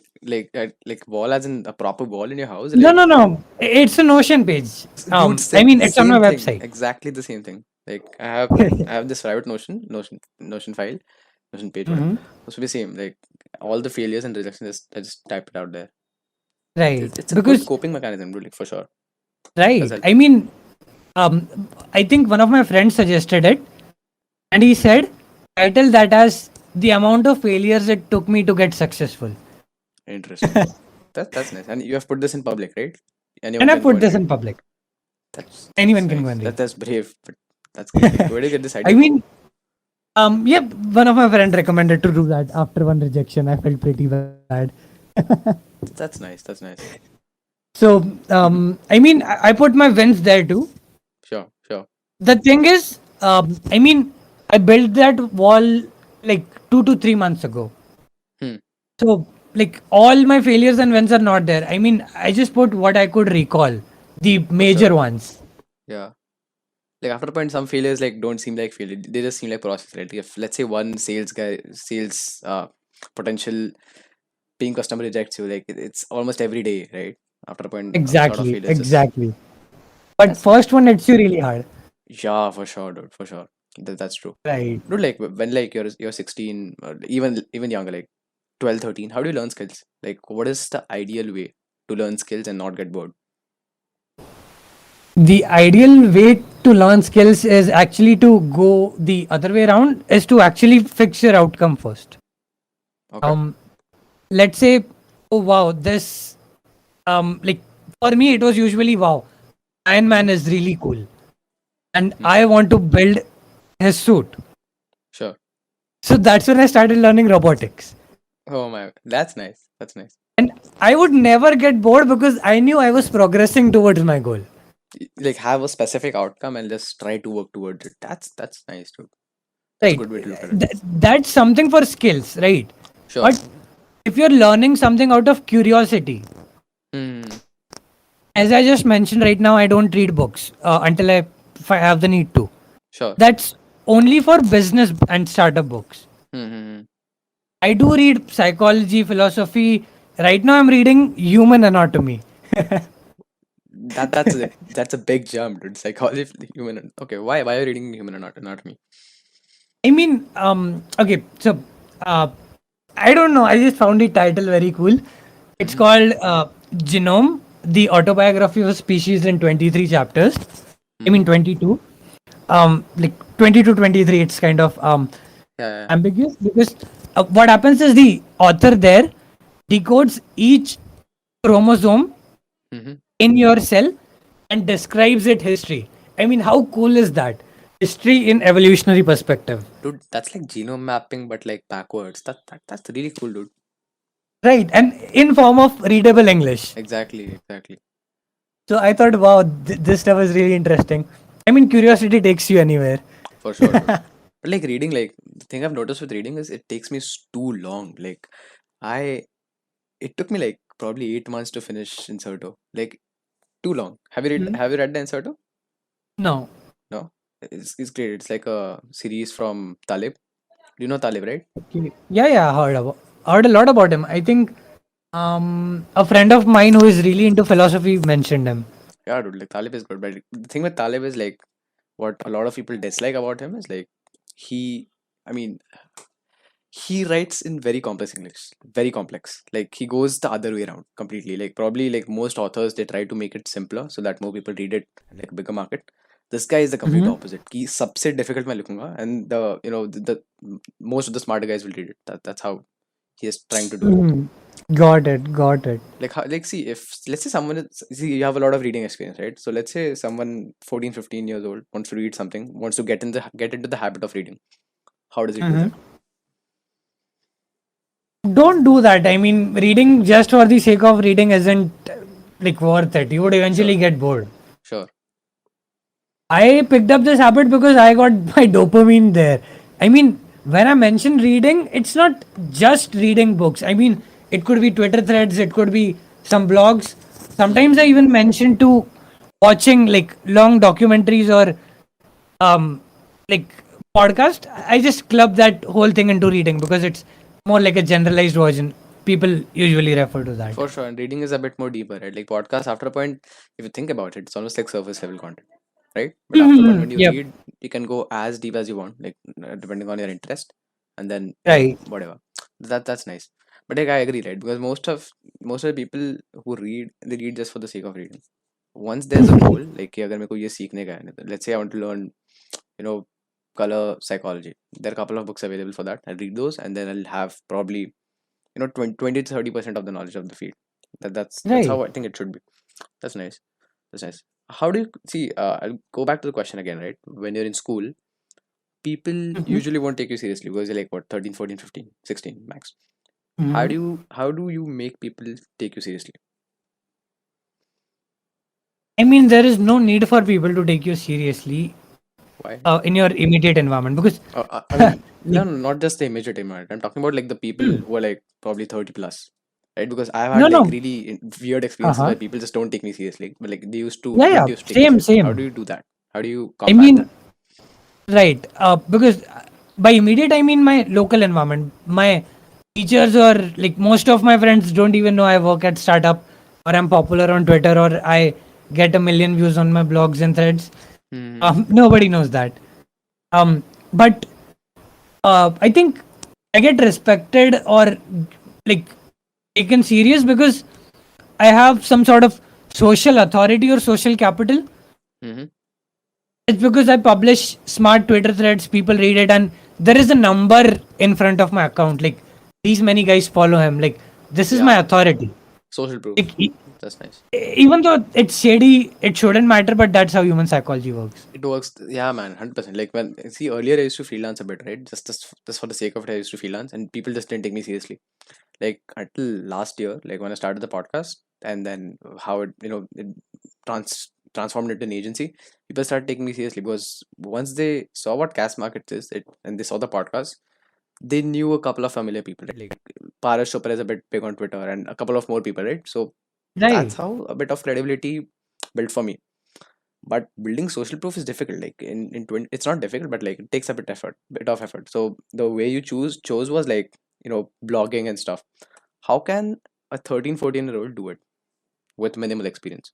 wall as in a proper wall in your house, No, like. no, no. It's a Notion page. Dude, I same mean, it's on my same thing, website. exactly the same thing. Like I have this private Notion file, Notion page, whatever. Hmm. Supposed to be same. Like all the failures and rejections, I just type it out there. Right. It's a good Because, coping mechanism, dude, like for sure. Does right. help. I mean, um, I think one of my friends suggested it, and he said, title that as the amount of failures it took me to get successful. Interesting. That's nice. And you have put this in public, right? And Anyone I can go put and this read. in public. That's Anyone can go nice. and read. That's brave, but that's great. Like, where do you get this I idea from? mean, yep, one of my friends recommended to do that after one rejection. I felt pretty bad. That's nice. That's nice. So, Hmm. I mean, I put my wins there too. Sure, sure. The thing is, I mean, I built that wall like 2 to 3 months ago. Hmm. So, like, all my failures and wins are not there. I mean, I just put what I could recall, the For sure. major ones. Yeah. Like after a point, some failures like don't seem like failure. They just seem like process, right? Like if let's say one sales potential paying customer rejects you, like it's almost every day, right? After a point, a sort of Exactly, failures just. exactly. But That's nice. first one hits you really hard. Yeah, for sure, dude. For sure. That's true. Right. Dude, like when like you're 16 or even younger, like 12, 13, how do you learn skills? Like what is the ideal way to learn skills and not get bored? The ideal way to learn skills is actually to go the other way around, is to actually fix your outcome first. Okay. Um, let's say, oh wow, this like for me it was usually wow, Iron Mm-hmm. Man is really cool, and Mm-hmm. I want to build his suit. Sure. So that's when I started learning robotics. Oh my, that's nice. That's nice. And I would never get bored because I knew I was progressing towards my goal. Like have a specific outcome and just try to work towards it. That's nice, dude. That's a Right. good way to look at it. That's something for skills, right? Sure. But if you're learning something out of curiosity, Hmm. as I just mentioned right now, I don't read books until if I have the need to. Sure. That's only for business and startup books. Hmm. I do read psychology, philosophy. Right now, I'm reading human anatomy. That's a big jump, dude. Psychology, human. Okay, why are you reading human anatomy? I mean, okay, so uh, I don't know. I just found the title very cool. It's Hmm. called Genome, the autobiography of a species in 23 chapters. I Hmm. mean, 22. Like 20 to 23, it's kind of Yeah, yeah. ambiguous because what happens is the author there decodes each chromosome Hmm. in your cell and describes its history. I mean, how cool is that? History in evolutionary perspective. Dude, that's like genome mapping, but like backwards. That's really cool, dude. Right, and in form of readable English. Exactly, exactly. So I thought, wow, this stuff is really interesting. I mean, curiosity takes you anywhere. For sure, dude. But like reading, like the thing I've noticed with reading is it takes me too long. Like I, it took me like probably 8 months to finish Inserto. Like too long. Hmm. Have you read the Inserto? No. No, it's great. It's like a series from Talib. Do you know Talib, right? Okay. Yeah, yeah, heard a lot about him. I think a friend of mine who is really into philosophy mentioned him. Yeah, dude. Like Talib is good, but the thing with Talib is like what a lot of people dislike about him is like he. I mean, he writes in very complex English, very complex. Like he goes the other way around completely. Like probably like most authors, they try to make it simpler so that more people read it, like a bigger market. This guy is the complete Hmm. opposite. कि सबसे difficult मैं लिखूंगा and most of the smarter guys will read it. That's how he is trying to do it. Hmm. Got it, got it. Like like see if let's say someone is, see you have a lot of reading experience, right? So let's say someone 14, 15 years old wants to read something, wants to get into the habit of reading. How does he do Hmm. that? Don't do that. I mean, reading just for the sake of reading isn't like worth it. You would Sure, eventually get bored. sure. I picked up this habit because I got my dopamine there. I mean, when I mention reading, it's not just reading books. I mean, it could be Twitter threads, it could be some blogs. Sometimes I Hmm. even mention to watching like long documentaries or um like podcast. I just club that whole thing into reading because it's more like a generalized version. People usually refer to that. For sure, and reading is a bit more deeper, right? Like podcast, after a point, if you think about it, it's almost like surface level content, right? But after a point, when you Yep. read, you can go as deep as you want, like depending on your interest, and then Right. whatever. That's nice. But like I agree, right? Because most of the people who read, they read just for the sake of reading. Once there's a goal, like कि अगर मेरे को ये सीखने का है, let's say I want to learn, you know, color psychology. There are a couple of books available for that. I'll read those, and then I'll have probably 20 to 30% of the knowledge of the field. That's how Right. I think it should be. That's nice. That's nice. How do you see? I'll go back to the question again, right? When you're in school, people Mhm. usually won't take you seriously because you're like what, 13, 14, 15, 16 max. how Mhm. do you how do you make people take you seriously? I mean, there is no need for people to take you seriously Why? in your immediate environment because, I mean, no, like, no, not just the image environment. I'm talking about like the people hmm, who are like probably 30 plus, right? Because I've no, had like no, really weird uh experiences huh, where people just don't take me seriously, but like yeah, didn't yeah, used to take me same, seriously. How same. do you do that? How do you I combat that? mean, right, because by immediate I mean my local environment. My teachers or like most of my friends don't even know I work at startup or I'm popular on Twitter or I get a million views on my blogs and threads. Hmm. Nobody knows that. But I think I get respected or like taken serious because I have some sort of social authority or social capital. Hmm. It's because I publish smart Twitter threads, people read it, and there is a number in front of my account. Like these many guys follow him. Like this is my Yeah, authority. social proof. Like That's nice. even though it's shady, it shouldn't matter, but that's how human psychology works. It works, yeah, man, 100%. Like when see earlier I used to freelance a bit, right? Just for the sake of it, I used to freelance, and people just didn't take me seriously. Like until last year, like when I started the podcast, and then how it transformed into an agency. People started taking me seriously because once they saw what Cash Markets is, and they saw the podcast, they knew a couple of familiar people, right? Like Paras Chopra is a bit big on Twitter, and a couple of more people, right? So Right. that's how a bit of credibility built for me. But building social proof is difficult. Like in 20, it's not difficult, but like it takes a bit of effort. So the way you chose was like blogging and stuff. How can a 13, 14-year-old do it with minimal experience?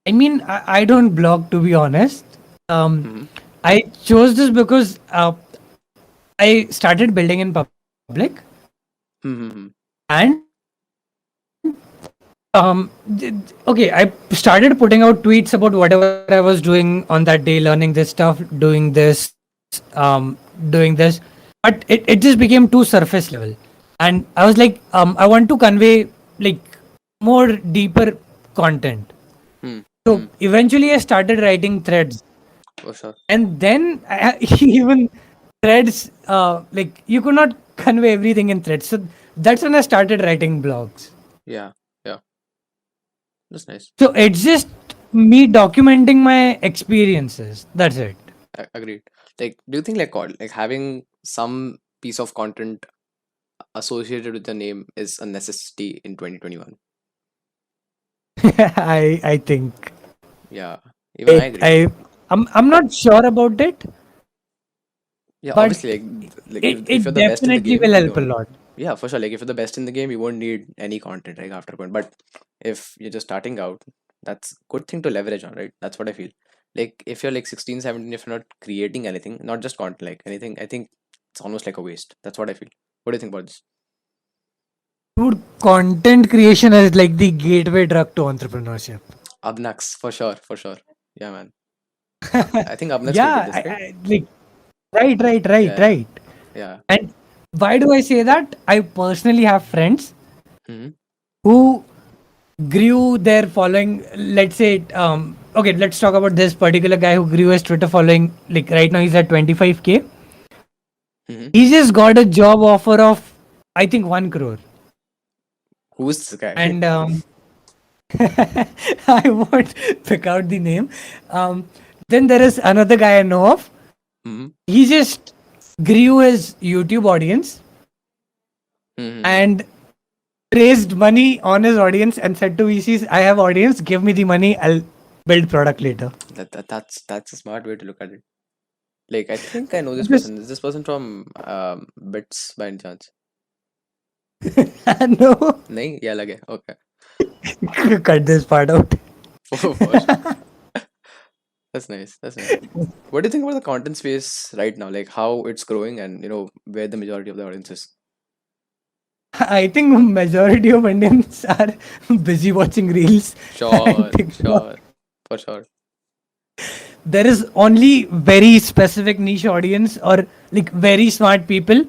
I mean, I don't blog to be honest. Um, Mm-hmm. I chose this because I started building in public Mm-hmm. and okay, I started putting out tweets about whatever I was doing on that day, learning this stuff, doing this, doing this, but it just became too surface level, and I was like, I want to convey like more deeper content. So Mm-hmm. eventually I started writing threads, For sure. and then even threads, like you could not convey everything in threads, so that's when I started writing blogs. Yeah. Yeah. That's nice. So it's just me documenting my experiences. That's it. Agreed. Like, do you think like having some piece of content associated with the name is a necessity in 2021? I think Yeah. Even I agree. I I'm not sure about it, Yeah, but obviously, like if you're it the best in the definitely game, will you help a don't. lot. Yeah, for sure. Like if you're the best in the game, you won't need any content, right, after point. But if you're just starting out, that's good thing to leverage on, right? That's what I feel. Like if you're like 16, 17, if you're not creating anything, not just content, like anything, I think it's almost like a waste. That's what I feel. What do you think about this? Dude, content creation is like the gateway drug to entrepreneurship. Abnaks, for sure, for sure. Yeah, man. I think Abnaks Yeah, stated this, right? like right, Yeah, right. yeah. And why do I say that? I personally have friends Hmm. who grew their following. Let's say, okay, let's talk about this particular guy who grew his Twitter following. Like right now, he's at 25K. Hmm. He just got a job offer of, I think, 1 crore. Who's this guy? And I won't pick out the name. Um, then there is another guy I know of. Hmm. He just grew his YouTube audience Mm-hmm. and raised money on his audience and said to VCs, I have audience, give me the money, I'll build product later. That's a smart way to look at it. Like, I think I know this Because person. Is this person from Bits by any chance? no, Nahi? Yeah, lage. Okay. cut this part out. For sure. That's nice. That's nice. What do you think about the content space right now? Like how it's growing and where the majority of the audience is? I think majority of Indians are busy watching reels and Sure, TikTok. sure, for sure. There is only very specific niche audience or like very smart people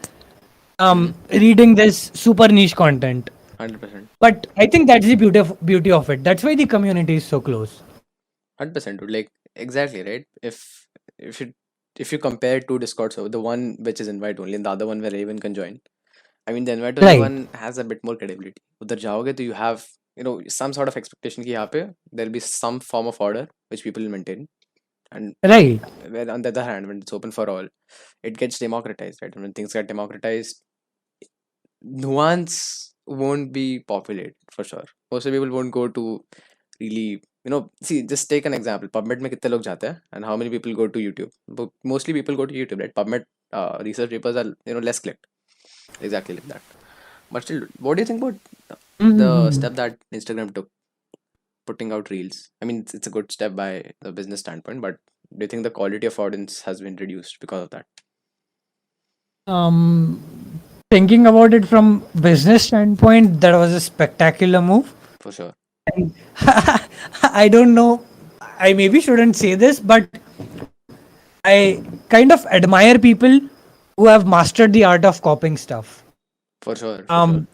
Mm-hmm. reading this super niche content. 100%. But I think that's the beauty of it. That's why the community is so close. 100%, dude. Like exactly, right? If you if you compare two Discord servers, the one which is invite only and the other one where anyone can join. I mean, the invite only Right, one has a bit more credibility. उधर जाओगे तो you have some sort of expectation कि यहाँ पे there'll be some form of order which people will maintain. And right. well, on the other hand, when it's open for all, it gets democratized, right? And when things get democratized, nuance won't be populated for sure. Most of the people won't go to really, see, just take an example. PubMed में कितने लोग जाते हैं and how many people go to YouTube? But mostly people go to YouTube, right? PubMed research papers are, less clicked. Exactly like that. But still, what do you think about the Mm-hmm. step that Instagram took, putting out reels? I mean, it's a good step by the business standpoint, but do you think the quality of audience has been reduced because of that? Um, Thinking about it from business standpoint, that was a spectacular move. For sure. And I don't know. I maybe shouldn't say this, but I kind of admire people who have mastered the art of copying stuff. For sure. For sure. Um,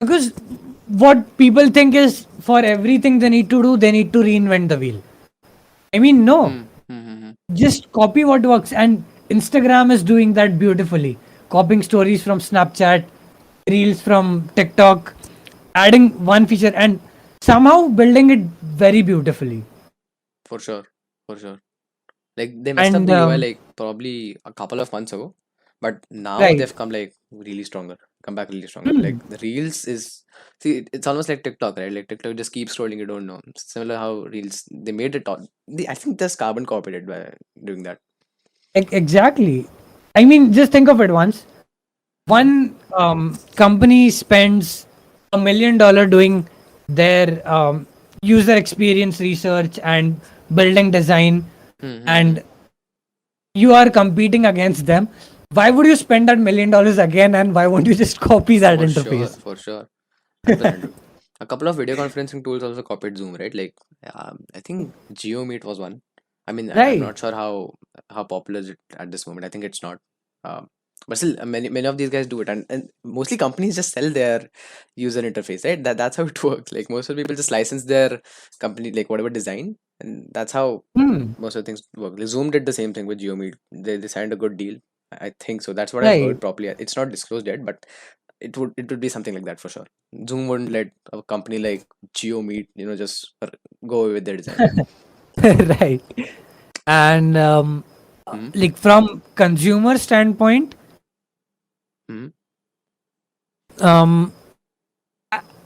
because what people think is for everything they need to do, they need to reinvent the wheel. I mean, no, Hmm. Hmm. Hmm. Hmm. just copy what works. And Instagram is doing that beautifully, copying stories from Snapchat, reels from TikTok, adding one feature and somehow building it very beautifully. For sure. For sure. Like they messed up And the UI like probably a couple of months ago, but now right. they've come like really stronger, come back really stronger. Hmm. Like the reels is, see, it's almost like TikTok, right? Like TikTok just keeps scrolling, you don't know. Similar how reels they made it all. I think there's carbon copied it by doing that. Exactly. I mean, just think of it once. Mm-hmm. One company spends $1 million doing their user experience research and building design, Mm-hmm. and you are competing against them. Why would you spend that $1 million again, and why won't you just copy that For sure, interface? for sure. 100%. Dude. A couple of video conferencing tools also copied Zoom, right? Like, I think GeoMeet was one. I mean, I'm Right. not sure how popular is it at this moment. I think it's not. Um, but still, many of these guys do it, and mostly companies just sell their user interface, right? That's how it works. Like most of the people just license their company, like whatever design, and that's how Hmm. most of the things work. Like Zoom did the same thing with GeoMeet. They signed a good deal. I think so. That's what I've Right. heard properly. It's not disclosed yet, but it would be something like that for sure. Zoom wouldn't let a company like GeoMeet, just go away with their design. Right. And Hmm. like from consumer standpoint, Hmm. um,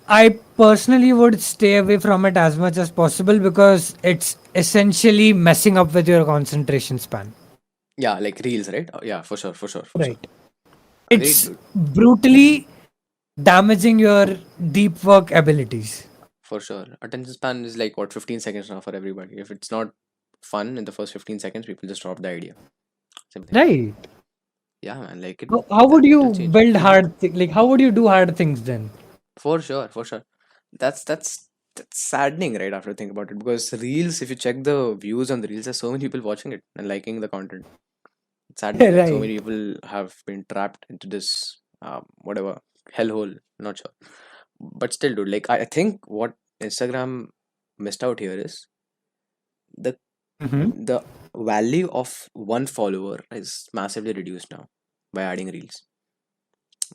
I personally would stay away from it as much as possible because it's essentially messing up with your concentration span. Yeah, like reels, right? Oh, yeah, for sure, for sure, for sure. Right. Agreed, It's dude. brutally damaging your deep work abilities. For sure. Attention span is like what 15 seconds now for everybody. If it's not fun in the first 15 seconds, people just drop the idea. Simple. Right. Yeah, man. Like How would it'll you change. build like how would you do hard things then? For sure, for sure. That's saddening, right? After think about it, because reels, if you check the views on the reels, there's so many people watching it and liking the content. It's saddening. Like so Right. many people have been trapped into this whatever hellhole. Not sure, but still, dude. Like I think what Instagram missed out here is the Hmm. the value of one follower is massively reduced now by adding reels.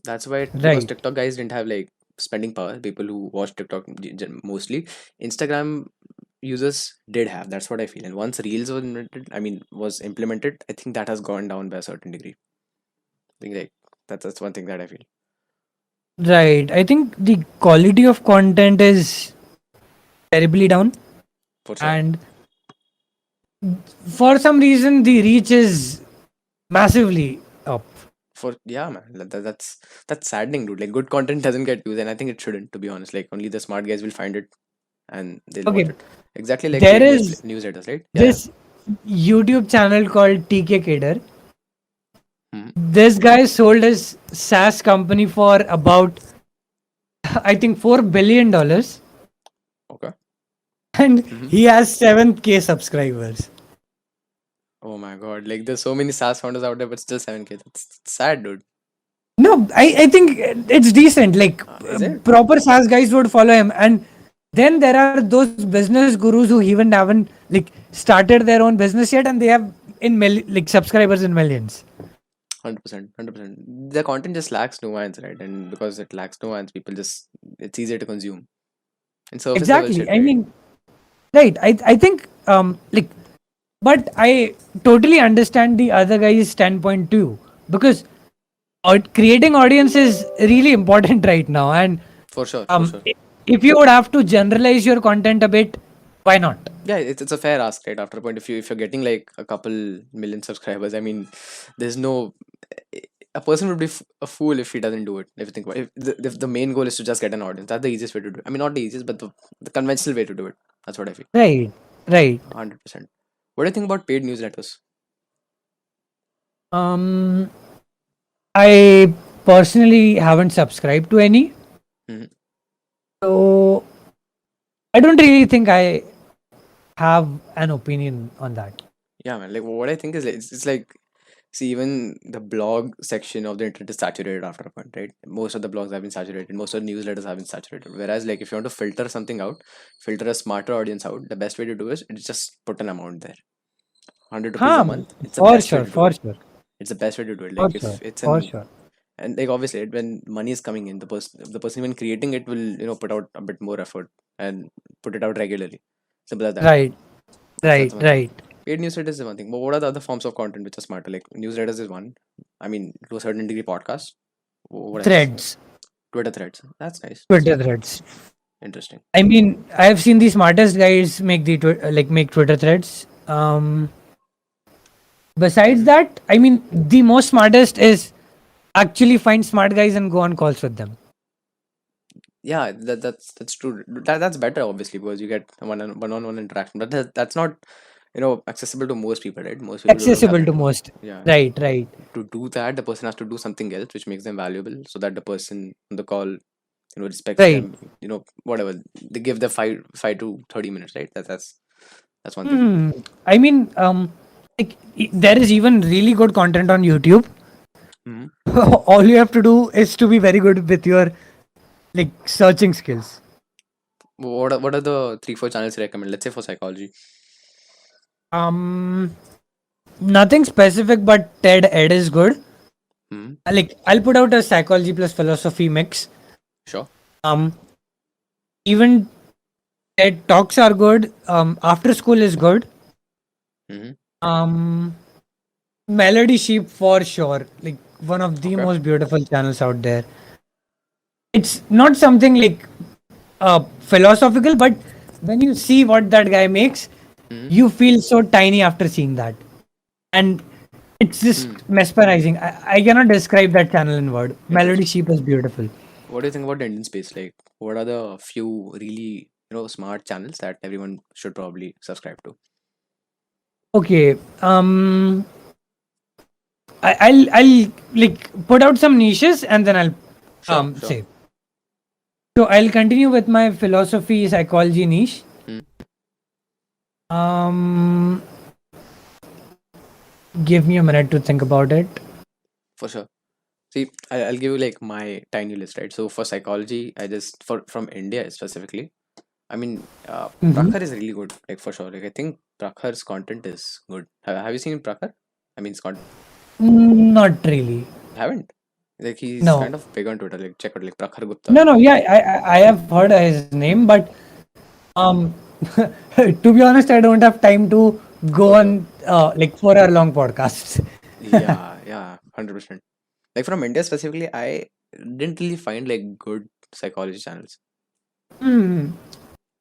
That's why because Right. TikTok guys didn't have like spending power. People who watch TikTok mostly, Instagram users did have. That's what I feel. And once reels was implemented, I think that has gone down by a certain degree. think like that's one thing that I feel Right. I think the quality of content is terribly down, for sure. and for some reason the reach is massively up. For yeah, man, that's saddening, dude. Like good content doesn't get views, and I think it shouldn't. To be honest, like only the smart guys will find it and they'll watch Okay, it. Exactly like there paid is newsletters, right? Yeah, yeah. this YouTube channel called TK Kader. Hmm. This guy sold his SaaS company for about, I think, $4 billion, Okay. and Hmm. he has 7K subscribers. Oh my god, like there's so many SaaS founders out there, but still 7K. That's sad, dude. No, I think it's decent. Like Is it? proper SaaS guys would follow him, and then there are those business gurus who even haven't like started their own business yet, and they have like subscribers in millions. 100%, 100%. The content just lacks nuance, right? And because it lacks nuance, people just it's easier to consume. And surface level Exactly. shit, I right? mean, right. I think like, but I totally understand the other guy's standpoint too, because creating audience is really important right now, and For sure, for um, sure. i- if you would have to generalize your content a bit, why not? Yeah, it's a fair ask, right? After a point, if you're getting like a couple million subscribers, I mean, there's no a person would be a fool if he doesn't do it. If you think about it. If the main goal is to just get an audience, that's the easiest way to do it. I mean, not the easiest, but the conventional way to do it. That's what I feel. Right, right. 100%. What do you think about paid newsletters? Um, I personally haven't subscribed to any, Hmm. so I don't really think I have an opinion on that. Yeah, man. Like what I think is like, it's like see even the blog section of the internet is saturated after a point, right? Most of the blogs have been saturated. Most of the newsletters have been saturated. Whereas like if you want to filter something out, filter a smarter audience out, the best way to do is just put an amount there. 100 rupees a Huh, month. It's the for best way sure, to do it. for sure, It's the best way to do it. for Like if sure, it's for an sure. and like obviously when money is coming in, the person even creating it will put out a bit more effort and put it out regularly. Simple as that. Right, That's right, one thing. right. Paid newsletters is one thing, but what are the other forms of content which are smarter? Like newsletters is one. I mean, to a certain degree, podcast. What else? Threads, Twitter threads. That's nice. That's Twitter nice. threads. Interesting. I mean, I have seen the smartest guys make the like make Twitter threads. Besides Hmm. that, I mean, the most smartest is actually find smart guys and go on calls with them. Yeah, that's true. That's better, obviously, because you get one-on-one interaction. But that's not accessible to most people, right? Most people don't have Accessible that. to most. Yeah. Right, right. To do that, the person has to do something else which makes them valuable, so that the person on the call respects Right. them. Whatever they give the 5 to 30 minutes, right? That's one thing. Hmm. I mean, like there is even really good content on YouTube. Hmm. All you have to do is to be very good with your like searching skills. What are the 3 4 channels you recommend? Let's say for psychology. Um, Nothing specific, but TED Ed is good. Hmm. Like I'll put out a psychology plus philosophy mix. Sure. Um, Even TED talks are good. After school is good. Hmm. Um, Melody Sheep for sure. Like one of the Okay. most beautiful channels out there. It's not something like philosophical, but when you see what that guy makes, Hmm. you feel so tiny after seeing that, and it's just Hmm. mesmerizing. I cannot describe that channel in word. Melody Interesting. Sheep is beautiful. What do you think about the Indian space? Like, what are the few really smart channels that everyone should probably subscribe to? Okay, I'll like put out some niches and then I'll Sure. Sure. say. So I'll continue with my philosophy psychology niche. Hmm. Um, Give me a minute to think about it. For sure. See, I'll give you like my tiny list, right? So for psychology, I just for from India specifically. I mean, Hmm. Prakhar is really good, like for sure. Like I think Prakhar's content is good. Have you seen Prakhar? I mean, Scott, Not really. haven't. Like he's No. kind of big on Twitter. Like check out like Prakhar Gupta. No, no. Yeah, I have heard his name, but um, to be honest, I don't have time to go For sure. on like 4 hour long podcasts. Yeah, yeah, 100%. Like from India specifically, I didn't really find like good psychology channels. Hmm.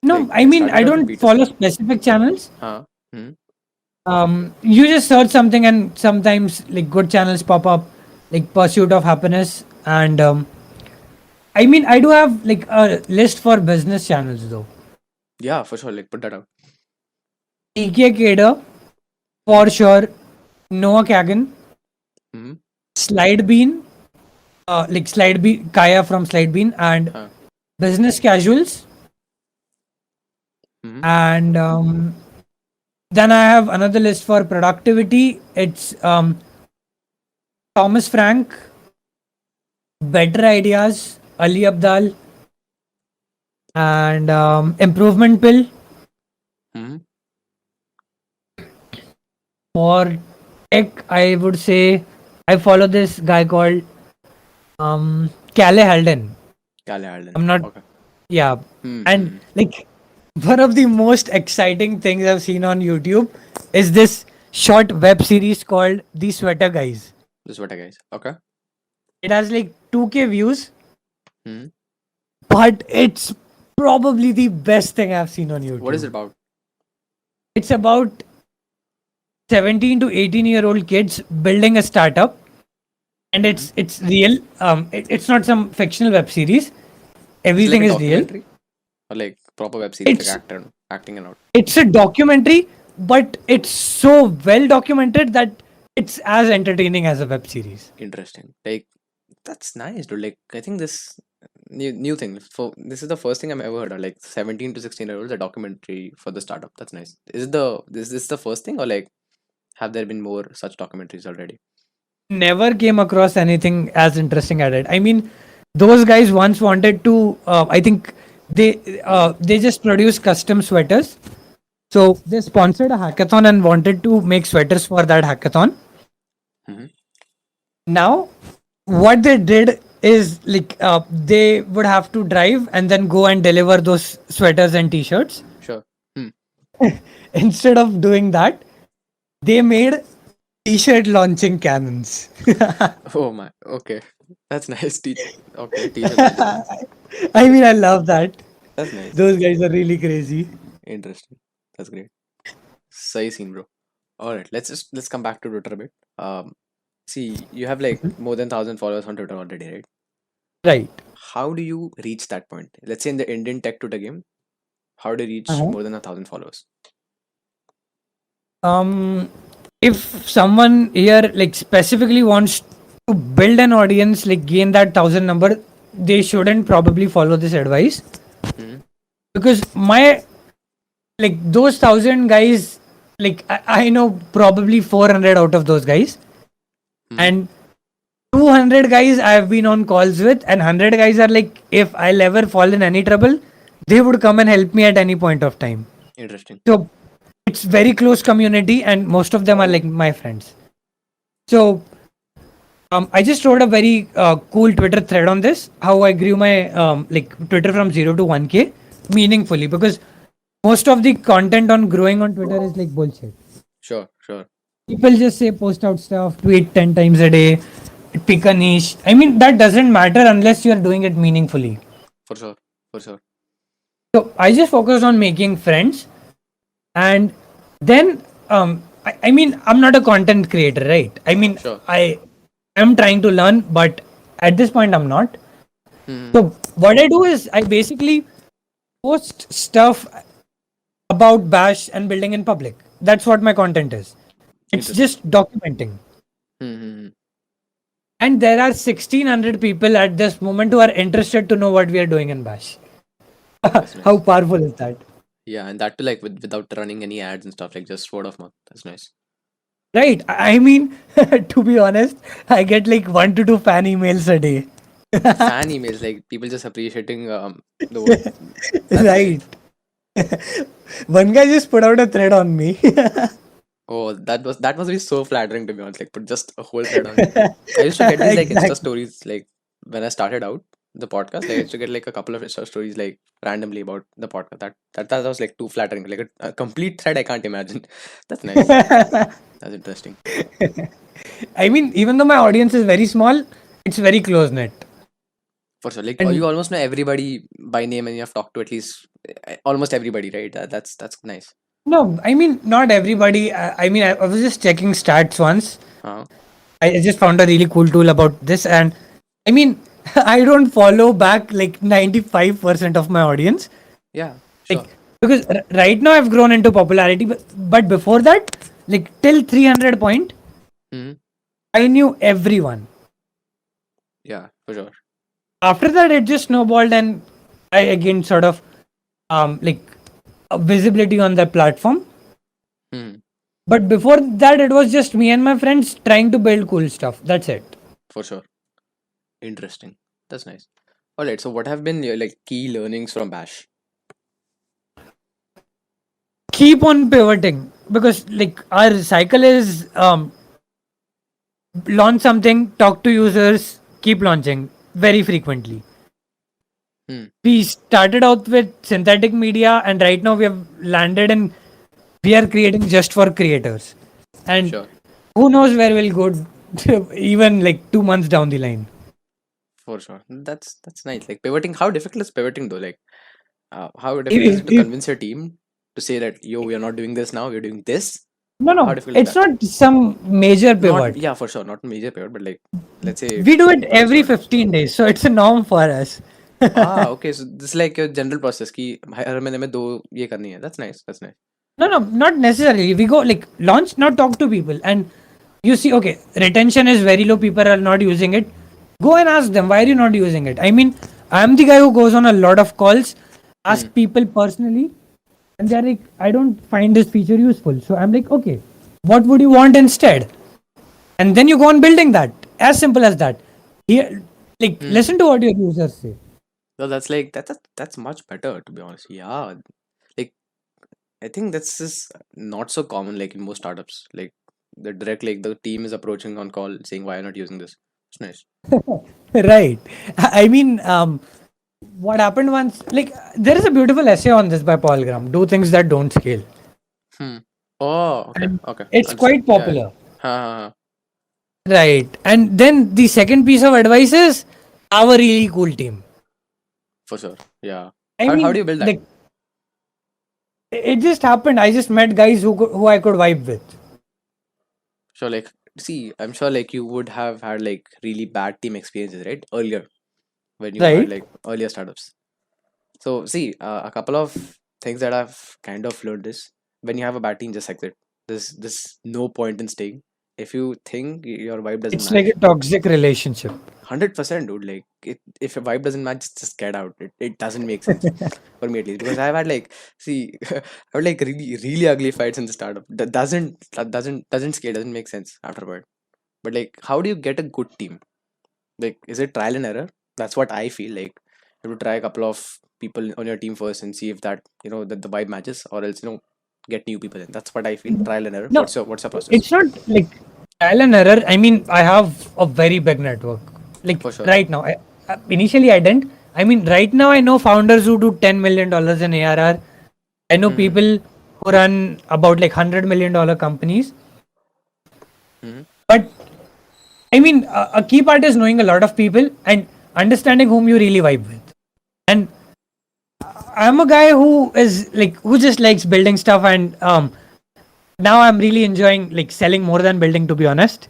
No, Like I I mean, I started out with don't Peter follow Singer. specific channels. Huh? Hmm. You just search something, and sometimes like good channels pop up, like Pursuit of Happiness, and I mean, I do have like a list for business channels though. Yeah, for sure. Like put that out. TK Kader, Hmm. for sure. Noah Kagan, Hmm. Slide Bean, like Slide Bean, Kaya from Slide Bean, and Huh. Business Casuals, Hmm. and then I have another list for productivity. It's Thomas Frank, Better Ideas, Ali Abdal, and Improvement Pill. Hmm. For tech, I would say I follow this guy called Calle Halden. Kalle Ireland. I'm not, Okay. yeah. Hmm. And Hmm. like one of the most exciting things I've seen on YouTube is this short web series called The Sweater Guys. This is what I guys. Okay. It has like 2K views, Hmm. but it's probably the best thing I've seen on What is YouTube. it about? It's about 17 to 18-year-old kids building a startup, and Hmm. it's real. It's not some fictional web series. Is it like Everything a is real. documentary or like proper web series, like It's actor acting and all? it's a documentary, but it's so well documented that it's as entertaining as a web series. Interesting. Like that's nice, dude. Like I think this new thing for this is the first thing I've ever heard of. Like 17 to 16-year-olds, a documentary for the startup. That's nice. Is this the first thing or like have there been more such documentaries already? Never came across anything as interesting at it. I mean, those guys once wanted to. I think they just produce custom sweaters. So they sponsored a hackathon and wanted to make sweaters for that hackathon. Hmm. Now, what they did is like they would have to drive and then go and deliver those sweaters and t-shirts. Sure. Hmm. Instead of doing that, they made t-shirt launching cannons. Oh my. Okay. That's nice. Okay. T-shirt launching cans. I mean, I love that. That's nice. Those guys are really crazy. Interesting. That's great. Sahi scene, bro. All right. Let's come back to Twitter a bit. See, you have like more than 1,000 followers on Twitter already, right? Right. How do you reach that point? Let's say in the Indian tech Twitter game, how do you reach Uh-huh. more than 1,000 followers? Um, if someone here like specifically wants to build an audience, like gain that thousand number, they shouldn't probably follow this advice Hmm. because my like those thousand guys, like I know probably 400 out of those guys, Hmm. and 200 guys I've been on calls with, and 100 guys are like, if I'll ever fall in any trouble, they would come and help me at any point of time. Interesting. So it's very close community, and most of them are like my friends. So I just wrote a very cool Twitter thread on this, how I grew my like Twitter from 0 to 1K meaningfully, because most of the content on growing on Twitter is like bullshit. Sure. Sure. People just say post out stuff, tweet 10 times a day, pick a niche. I mean, that doesn't matter unless you are doing it meaningfully. For sure. For sure. So I just focus on making friends, and then I mean, I'm not a content creator, right? I mean, Sure. I am trying to learn, but at this point, I'm not. Hmm. So what I do is I basically post stuff about Bash and building in public. That's what my content is. It's Interesting. just documenting. Hmm. And there are 1600 people at this moment who are interested to know what we are doing in Bash. That's How nice. powerful is that? Yeah, and that too like without running any ads and stuff, like just word of mouth. That's nice. Right. I mean, to be honest, I get like 1 to 2 fan emails a day. Fan emails, like people just appreciating the work. That's great. Right. One guy just put out a thread on me. Oh, that must be so flattering to be honest. Like put just a whole thread on you. I used to get these like Insta Exactly. stories like when I started out. the podcast. Like I used to get like a couple of Insta stories like randomly about the podcast. That was like too flattering. Like a complete thread I can't imagine. That's nice. That's interesting. I mean, even though my audience is very small, it's very close knit. For sure. Like you And almost know everybody by name and you have talked to at least almost everybody, right? That's nice. no, I mean, not everybody. I mean, I was just checking stats once. Uh, I just found a really cool tool about this, and I mean, I don't follow back like 95% of my audience. yeah, Like, sure. because right now I've grown into popularity, but before that, like till 300 point, Hmm. I knew everyone. Yeah, for sure. After that, it just snowballed, and I again sort of like visibility on that platform. Hmm. But before that, it was just me and my friends trying to build cool stuff. That's it. For sure. Interesting. That's nice. All right. So, what have been your like key learnings from Bash? Keep on pivoting because like our cycle is launch something, talk to users, keep launching very frequently. Hmm. We started out with synthetic media, and right now we have landed in we are creating just for creators. And Sure. who knows where we'll go even like 2 months down the line. For sure. That's nice. Like pivoting. How difficult is pivoting though? Like, how difficult is If, it to if, convince your team to say that yo, we are not doing this now. We're doing this. no, How no, difficult is it's that? not some major Not pivot. yeah, for sure. Not major pivot, but like let's say We do it for the every start. 15 days, so it's a norm for us. Okay. So this is like your general process. कि हर महीने में दो ये करनी है. That's nice. That's nice. No, no, not necessarily. We go like launch, not talk to people. And you see, okay, retention is very low. People are not using it. Go and ask them, why are you not using it? I mean, I'm the guy who goes on a lot of calls, Hmm. ask people personally, and they're like, I don't find this feature useful. So I'm like, okay, what would you want instead? And then you go on building that. As simple as that. Here, like, Hmm. listen to what your users say. So that's like that's much better to be honest. Yeah. Like I think that's just not so common like in most startups. Like the direct like the team is approaching on call saying why are you not using this. It's nice. Right. I mean, what happened once, like, there is a beautiful essay on this by Paul Graham, Do Things That Don't Scale. Hmm. Oh, okay, And okay. it's Understood. quite Yeah, yeah. popular. Ha, ha, ha. Right. And then the second piece of advice is have a really cool team. For sure. Yeah. I How do mean, you build that? like, it just happened. I just met guys who I could vibe with. Sure, like see, I'm sure like you would have had like really bad team experiences, right? Earlier when you had Right. like earlier startups. So see, a couple of things that I've kind of learned is when you have a bad team, just exit. There's no point in staying. If you think your vibe doesn't It's like match, a toxic relationship. 100% dude. Like if a vibe doesn't match, just get out. It doesn't make sense for me at least because I've had like see, I had like really ugly fights in the startup. That doesn't scale. Doesn't make sense after a while. But like, how do you get a good team? Like, is it trial and error? That's what I feel like. You have to try a couple of people on your team first and see if that that the vibe matches, or else get new people in. That's what I feel. Trial and error. No, What's your process? it's not like trial and error. I mean, I have a very big network. Like For sure. right now, initially I didn't. I mean, right now I know founders who do $10 million in ARR. I know Mm-hmm. people who run about like $100 million companies. Mm-hmm. But I mean, a key part is knowing a lot of people and understanding whom you really vibe with. And I'm a guy who is like who just likes building stuff, and now I'm really enjoying like selling more than building, to be honest.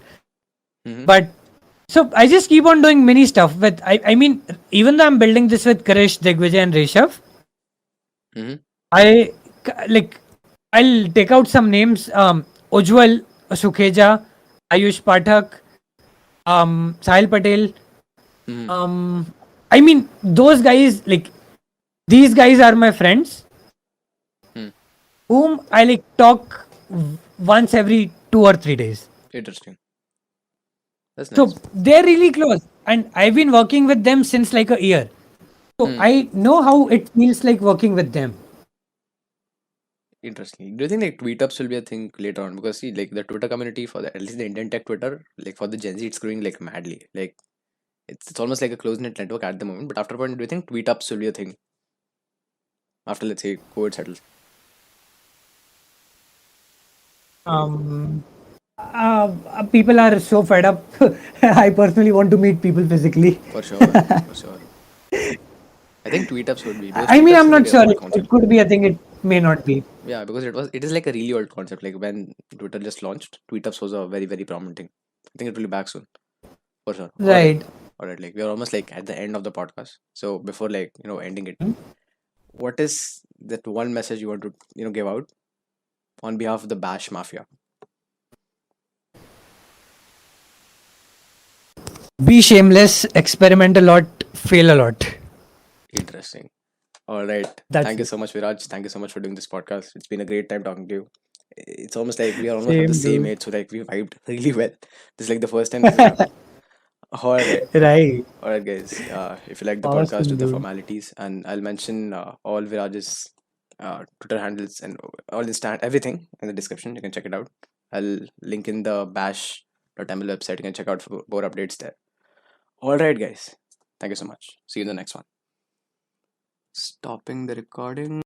Mm-hmm. But so I just keep on doing mini stuff with. I mean, even though I'm building this with Krish, Digvijay, and Rishabh, Mm-hmm. I like I'll take out some names. Ujjwal Sukheja, Ayush Pathak, Sahil Patel. Mm-hmm. I mean, those guys like these guys are my friends Hmm. whom I like talk once every 2 or 3 days. Interesting. That's So nice. they're really close, and I've been working with them since like a year. So Hmm. I know how it feels like working with them. Interesting. Do you think like tweet ups will be a thing later on? Because see, like the Twitter community for the at least the Indian tech Twitter, like for the Gen Z, it's growing like madly. Like It's almost like a closed knit network at the moment. But after a point, do you think tweet ups will be a thing after, let's say, COVID settles? Um, People are so fed up. I personally want to meet people physically. For sure, for sure. I think tweet ups would be, because I tweet mean, ups I'm is like not an sure. old It concept. could be a thing. It may not be. Yeah, because it is like a really old concept. Like when Twitter just launched, tweet ups was a very, very prominent thing. I think it will be back soon. For sure. All right. Right. All right. Like we are almost like at the end of the podcast. So before, like, ending it, what is that one message you want to, give out on behalf of the Bash Mafia? Be shameless. Experiment a lot. Fail a lot. Interesting. All right. That's Thank you it. so much, Viraj. Thank you so much for doing this podcast. It's been a great time talking to you. It's almost like we are almost at the Same, same dude. age, so like we vibed really well. This is like the first time this has happened. All right. Right. All right, guys. If you like the podcast, do Awesome, the dude. formalities, and I'll mention all Viraj's Twitter handles and all everything in the description. You can check it out. I'll link in the bash.ml website. You can check out for more updates there. All right, guys. Thank you so much. See you in the next one. Stopping the recording.